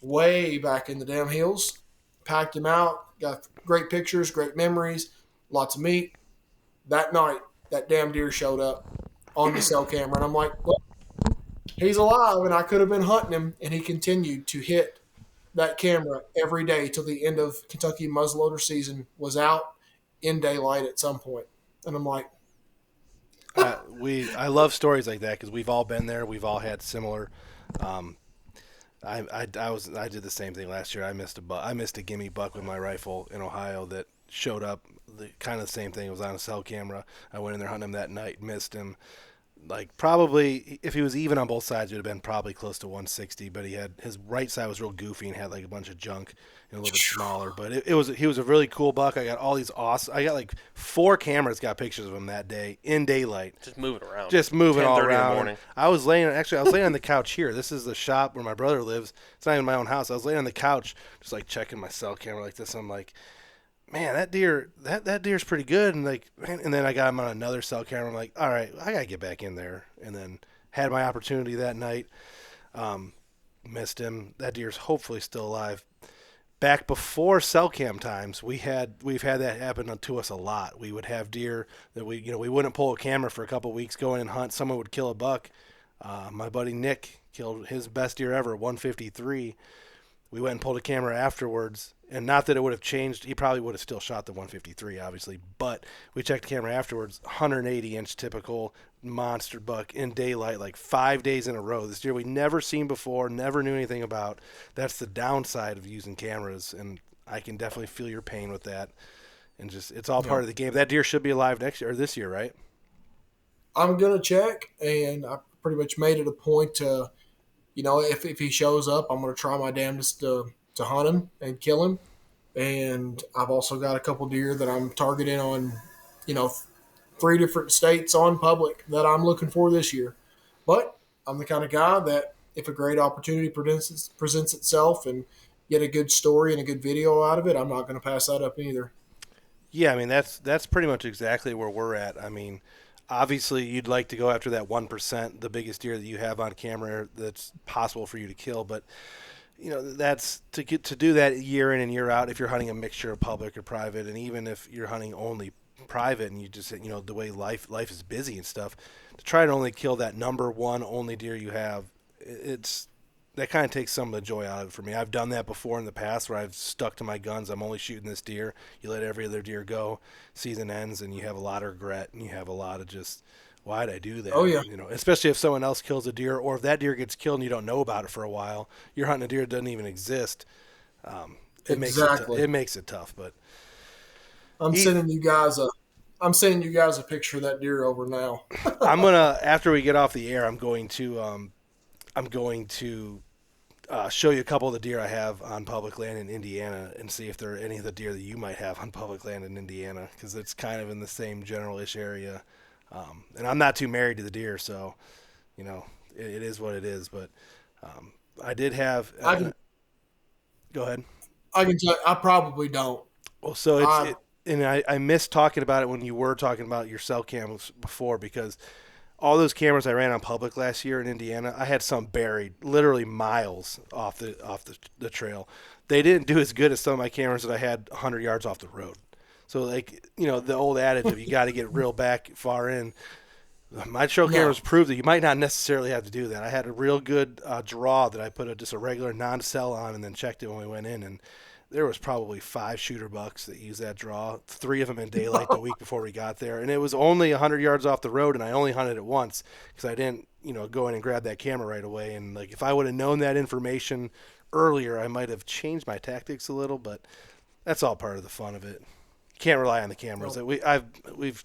Speaker 5: way back in the damn hills. Packed him out. Got great pictures, great memories, lots of meat. That night, that damn deer showed up on the cell camera. And I'm like, well, he's alive, and I could have been hunting him. And he continued to hit that camera every day till the end of Kentucky muzzleloader season was out in daylight at some point. And I'm like,
Speaker 1: I love stories like that because we've all been there. We've all had similar. I did the same thing last year. I missed a gimme buck with my rifle in Ohio that showed up. Kind of the same thing. It was on a cell camera. I went in there hunting him that night, missed him. Like probably if he was even on both sides, it would have been probably close to 160. But his right side was real goofy and had like a bunch of junk and a little bit smaller. But he was a really cool buck. I got all these awesome. I got like 4 cameras got pictures of him that day in daylight.
Speaker 6: Just moving around.
Speaker 1: Just moving all
Speaker 6: 10:30 in the
Speaker 1: around.
Speaker 6: morning.
Speaker 1: I was laying on the couch here. This is the shop where my brother lives. It's not even my own house. I was laying on the couch, just like checking my cell camera like this. And I'm like, man, that deer's pretty good. And like, man, and then I got him on another cell camera. I'm like, all right, I gotta get back in there. And then had my opportunity that night. Missed him. That deer's hopefully still alive. Back before cell cam times, we've had that happen to us a lot. We would have deer that we wouldn't pull a camera for a couple of weeks, go in and hunt. Someone would kill a buck. My buddy Nick killed his best deer ever, 153. We went and pulled a camera afterwards, and not that it would have changed. He probably would have still shot the 153, obviously, but we checked the camera afterwards. 180-inch typical monster buck in daylight, like 5 days in a row. This deer we never seen before, never knew anything about. That's the downside of using cameras, and I can definitely feel your pain with that. And just it's all part of the game. That deer should be alive next year or this year, right?
Speaker 5: I'm gonna check, and I pretty much made it a point to, if he shows up, I'm gonna try my damnedest to hunt him and kill him. And I've also got a couple deer that I'm targeting on, 3 different states on public that I'm looking for this year. But I'm the kind of guy that if a great opportunity presents itself and get a good story and a good video out of it, I'm not going to pass that up either.
Speaker 1: Yeah, I mean that's pretty much exactly where we're at. I mean, obviously you'd like to go after that 1%, the biggest deer that you have on camera that's possible for you to kill, but that's to do that year in and year out if you're hunting a mixture of public or private, and even if you're hunting only private and you just the way life is busy and stuff, to try to only kill that number one only deer you have, it's that kind of takes some of the joy out of it for me. I've done that before in the past where I've stuck to my guns. I'm only shooting this deer. You let every other deer go, season ends, and you have a lot of regret and you have a lot of just, why'd I do that?
Speaker 5: Oh, yeah.
Speaker 1: Especially if someone else kills a deer, or if that deer gets killed and you don't know about it for a while. You're hunting a deer that doesn't even exist. It makes it tough. But
Speaker 5: I'm sending you guys a picture of that deer over now.
Speaker 1: I'm gonna, after we get off the air, I'm going to show you a couple of the deer I have on public land in Indiana and see if there are any of the deer that you might have on public land in Indiana, because it's kind of in the same general-ish area. And I'm not too married to the deer, so, it is what it is. But I did have... go ahead.
Speaker 5: I can tell you, I probably don't.
Speaker 1: Well, so I missed talking about it when you were talking about your cell cams before, because all those cameras I ran on public last year in Indiana, I had some buried literally miles off the trail. They didn't do as good as some of my cameras that I had 100 yards off the road. So, the old adage of you got to get real back far in. My trail cameras prove that you might not necessarily have to do that. I had a real good draw that I put just a regular non-cell on and then checked it when we went in, and there was probably 5 shooter bucks that used that draw, 3 of them in daylight the week before we got there. And it was only 100 yards off the road, and I only hunted it once because I didn't, go in and grab that camera right away. And, if I would have known that information earlier, I might have changed my tactics a little, but that's all part of the fun of it. Can't rely on the cameras. We've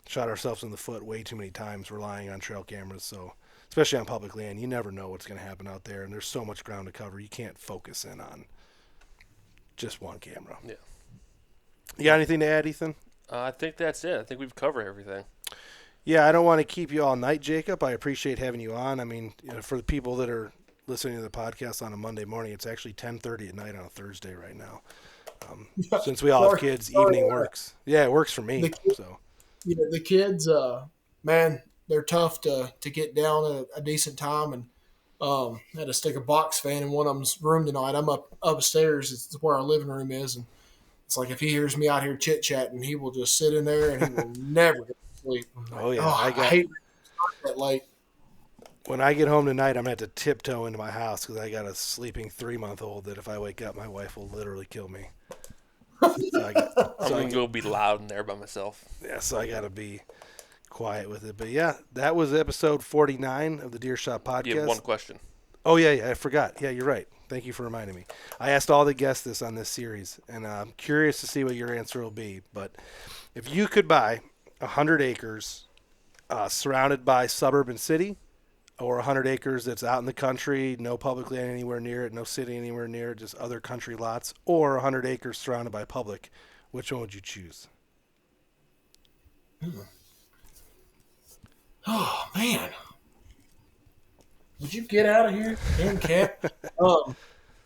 Speaker 1: shot ourselves in the foot way too many times relying on trail cameras. So, especially on public land, you never know what's going to happen out there, and there's so much ground to cover. You can't focus in on just one camera.
Speaker 6: Yeah.
Speaker 1: You got anything to add, Ethan?
Speaker 6: I think that's it. I think we've covered everything.
Speaker 1: Yeah, I don't want to keep you all night, Jacob. I appreciate having you on. I mean, for the people that are listening to the podcast on a Monday morning, it's actually 10:30 at night on a Thursday right now. Since we all have kids, evening works. Yeah, it works for me.
Speaker 5: The kids, man, they're tough to get down at a decent time. And I had to stick a box fan in one of them's room tonight. I'm upstairs. It's where our living room is. And it's like if he hears me out here chit-chatting, he will just sit in there and he will never get to sleep.
Speaker 1: Oh, yeah.
Speaker 5: I hate that late.
Speaker 1: When I get home tonight, I'm going to have to tiptoe into my house because I got a sleeping 3-month-old that if I wake up, my wife will literally kill me.
Speaker 6: I'm going to go be loud in there by myself.
Speaker 1: Yeah, so I got to be quiet with it. But, yeah, that was episode 49 of the Deer Shot Podcast.
Speaker 6: You have one question.
Speaker 1: Oh, yeah, I forgot. Yeah, you're right. Thank you for reminding me. I asked all the guests this on this series, and I'm curious to see what your answer will be. But if you could buy 100 acres surrounded by suburban city, or 100 acres that's out in the country, no public land anywhere near it, no city anywhere near it, just other country lots, or 100 acres surrounded by public, which one would you choose?
Speaker 5: Oh, man. Would you get out of here, damn cat?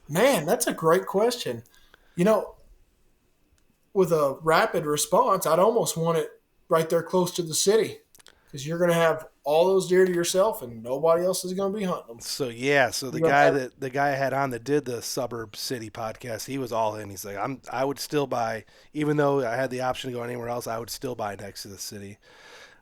Speaker 5: Man, that's a great question. With a rapid response, I'd almost want it right there close to the city because you're going to have all those deer to yourself and nobody else is going to be hunting them.
Speaker 1: So the guy I had on that did the Suburb City podcast, he was all in. He's like, I would still buy, even though I had the option to go anywhere else, I would still buy next to the city.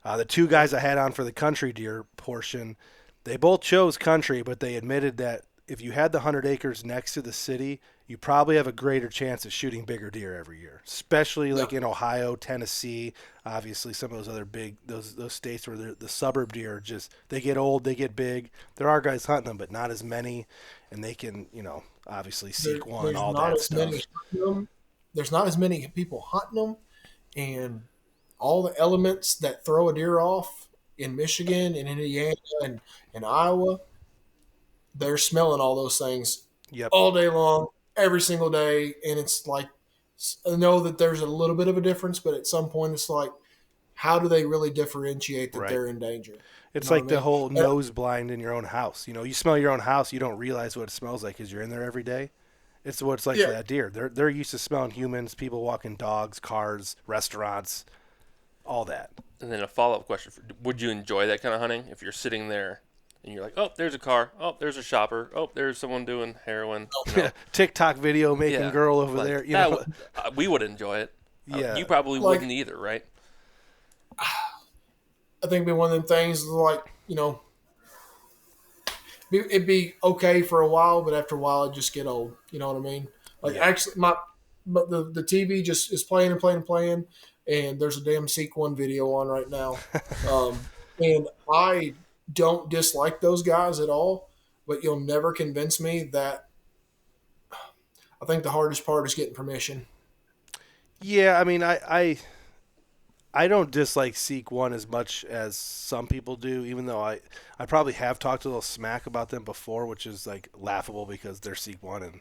Speaker 1: The 2 guys I had on for the country deer portion, They both chose country, but they admitted that if you had the 100 acres next to the city, you probably have a greater chance of shooting bigger deer every year, especially like in Ohio, Tennessee, obviously some of those other big those states where the suburb deer are just they get old, they get big. There are guys hunting them, but not as many, and they can obviously seek one, all that stuff.
Speaker 5: There's not as many people hunting them, and all the elements that throw a deer off in Michigan and Indiana and Iowa, they're smelling all those things all day long, every single day. And it's like, I know that there's a little bit of a difference, but at some point it's like, how do they really differentiate that they're in danger?
Speaker 1: It's like the whole nose blind in your own house. You smell your own house, you don't realize what it smells like because you're in there every day. It's what it's like for that deer. They're used to smelling humans, people walking dogs, cars, restaurants, all that.
Speaker 6: And then a follow-up question: would you enjoy that kind of hunting if you're sitting there and you're like, oh, there's a car, oh, there's a shopper, oh, there's someone doing heroin,
Speaker 1: TikTok video making girl over there.
Speaker 6: We would enjoy it.
Speaker 1: Yeah,
Speaker 6: you probably wouldn't either, right?
Speaker 5: I think it'd be one of them things like it'd be okay for a while, but after a while it'd just get old. You know what I mean? Like actually, but the TV just is playing and playing and playing, and there's a damn Seek One video on right now, and I don't dislike those guys at all, but you'll never convince me that. I think the hardest part is getting permission.
Speaker 1: Yeah, I mean, I don't dislike Seek One as much as some people do, even though I probably have talked a little smack about them before, which is like laughable because they're Seek One and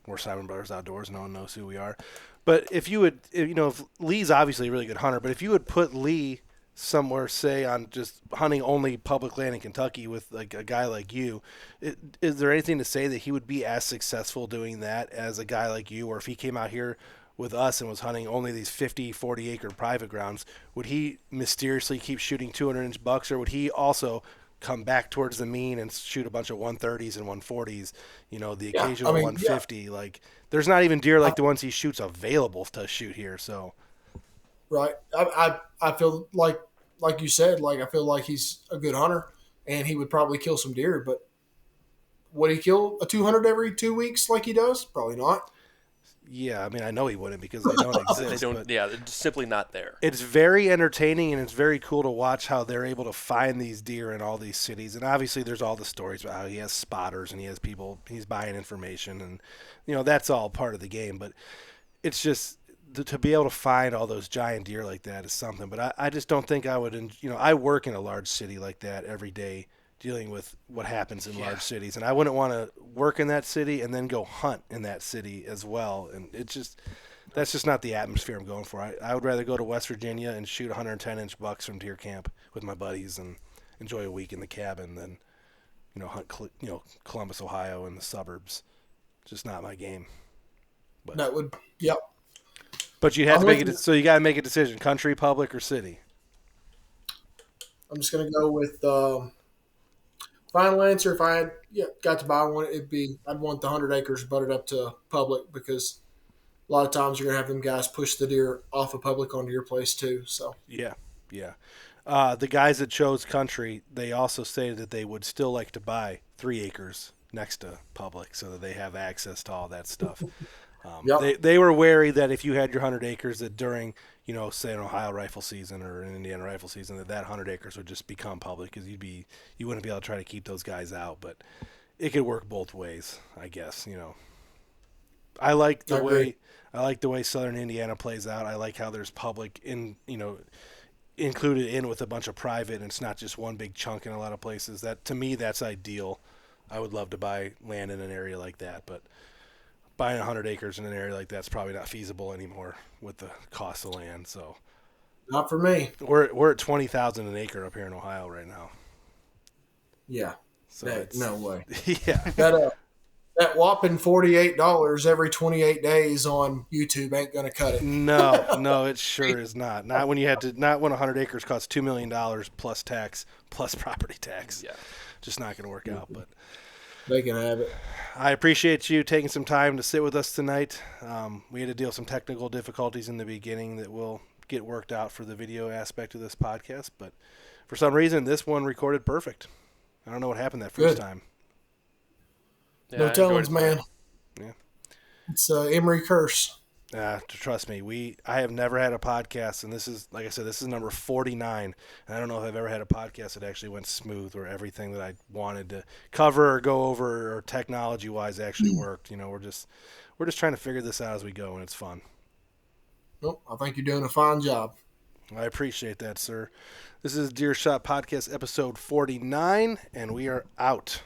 Speaker 1: we're Siman Brothers Outdoors. No one knows who we are. But if Lee's obviously a really good hunter, but if you would put Lee somewhere, say on just hunting only public land in Kentucky with like a guy like you, is there anything to say that he would be as successful doing that as a guy like you, or if he came out here with us and was hunting only these 50, 40 acre private grounds, would he mysteriously keep shooting 200-inch bucks, or would he also come back towards the mean and shoot a bunch of 130s and 140s, the occasional 150? Yeah. Like there's not even deer like the ones he shoots available to shoot here. So
Speaker 5: right. I feel like you said, like I feel like he's a good hunter and he would probably kill some deer, but would he kill a 200 every 2 weeks like he does? Probably not.
Speaker 1: Yeah, I mean, I know he wouldn't because they don't exist.
Speaker 6: They're just simply not there.
Speaker 1: It's very entertaining and it's very cool to watch how they're able to find these deer in all these cities. And obviously there's all the stories about how he has spotters and he has people, he's buying information, and that's all part of the game. But it's just to be able to find all those giant deer like that is something. But I just don't think I would, I work in a large city like that every day, dealing with what happens in large cities, and I wouldn't want to work in that city and then go hunt in that city as well. And that's just not the atmosphere I'm going for. I would rather go to West Virginia and shoot 110-inch bucks from deer camp with my buddies and enjoy a week in the cabin than hunt Columbus, Ohio, and the suburbs. Just not my game. But
Speaker 5: that would yep.
Speaker 1: But you have to make it. So you got to make a decision: country, public, or city.
Speaker 5: I'm just gonna go with. Final answer, if I had got to buy one, I'd want the 100 acres butted up to public, because a lot of times you're going to have them guys push the deer off of public onto your place too. So
Speaker 1: yeah. The guys that chose country, they also stated that they would still like to buy 3 acres next to public so that they have access to all that stuff. They were wary that if you had your 100 acres that during, say an Ohio rifle season or an Indiana rifle season, that 100 acres would just become public because you wouldn't be able to try to keep those guys out. But it could work both ways, I guess. I like the way Southern Indiana plays out. I like how there's public included in with a bunch of private, and it's not just one big chunk in a lot of places. That to me, that's ideal. I would love to buy land in an area like that, but buying 100 acres in an area like that's probably not feasible anymore with the cost of land. So,
Speaker 5: not for me.
Speaker 1: We're at $20,000 an acre up here in Ohio right now.
Speaker 5: Yeah,
Speaker 1: so
Speaker 5: no way.
Speaker 1: Yeah,
Speaker 5: that whopping $48 every 28 days on YouTube ain't gonna cut it.
Speaker 1: No, it sure is not. Not when 100 acres costs $2 million plus tax plus property tax.
Speaker 6: Yeah,
Speaker 1: just not gonna work out. But
Speaker 5: they can have it.
Speaker 1: I appreciate you taking some time to sit with us tonight. We had to deal with some technical difficulties in the beginning that will get worked out for the video aspect of this podcast, but for some reason this one recorded perfect. I don't know what happened that first
Speaker 5: Good.
Speaker 1: time.
Speaker 6: Yeah,
Speaker 5: No
Speaker 6: I enjoyed
Speaker 5: tellings,
Speaker 6: it.
Speaker 5: man.
Speaker 1: Yeah.
Speaker 5: It's Emery curse.
Speaker 1: Trust me, I have never had a podcast, and this is, like I said, this is number 49. And I don't know if I've ever had a podcast that actually went smooth, where everything that I wanted to cover or go over or technology-wise actually worked. You know, we're just trying to figure this out as we go, and it's fun.
Speaker 5: Nope, I think you're doing a fine job.
Speaker 1: I appreciate that, sir. This is Deer Shot Podcast episode 49, and we are out.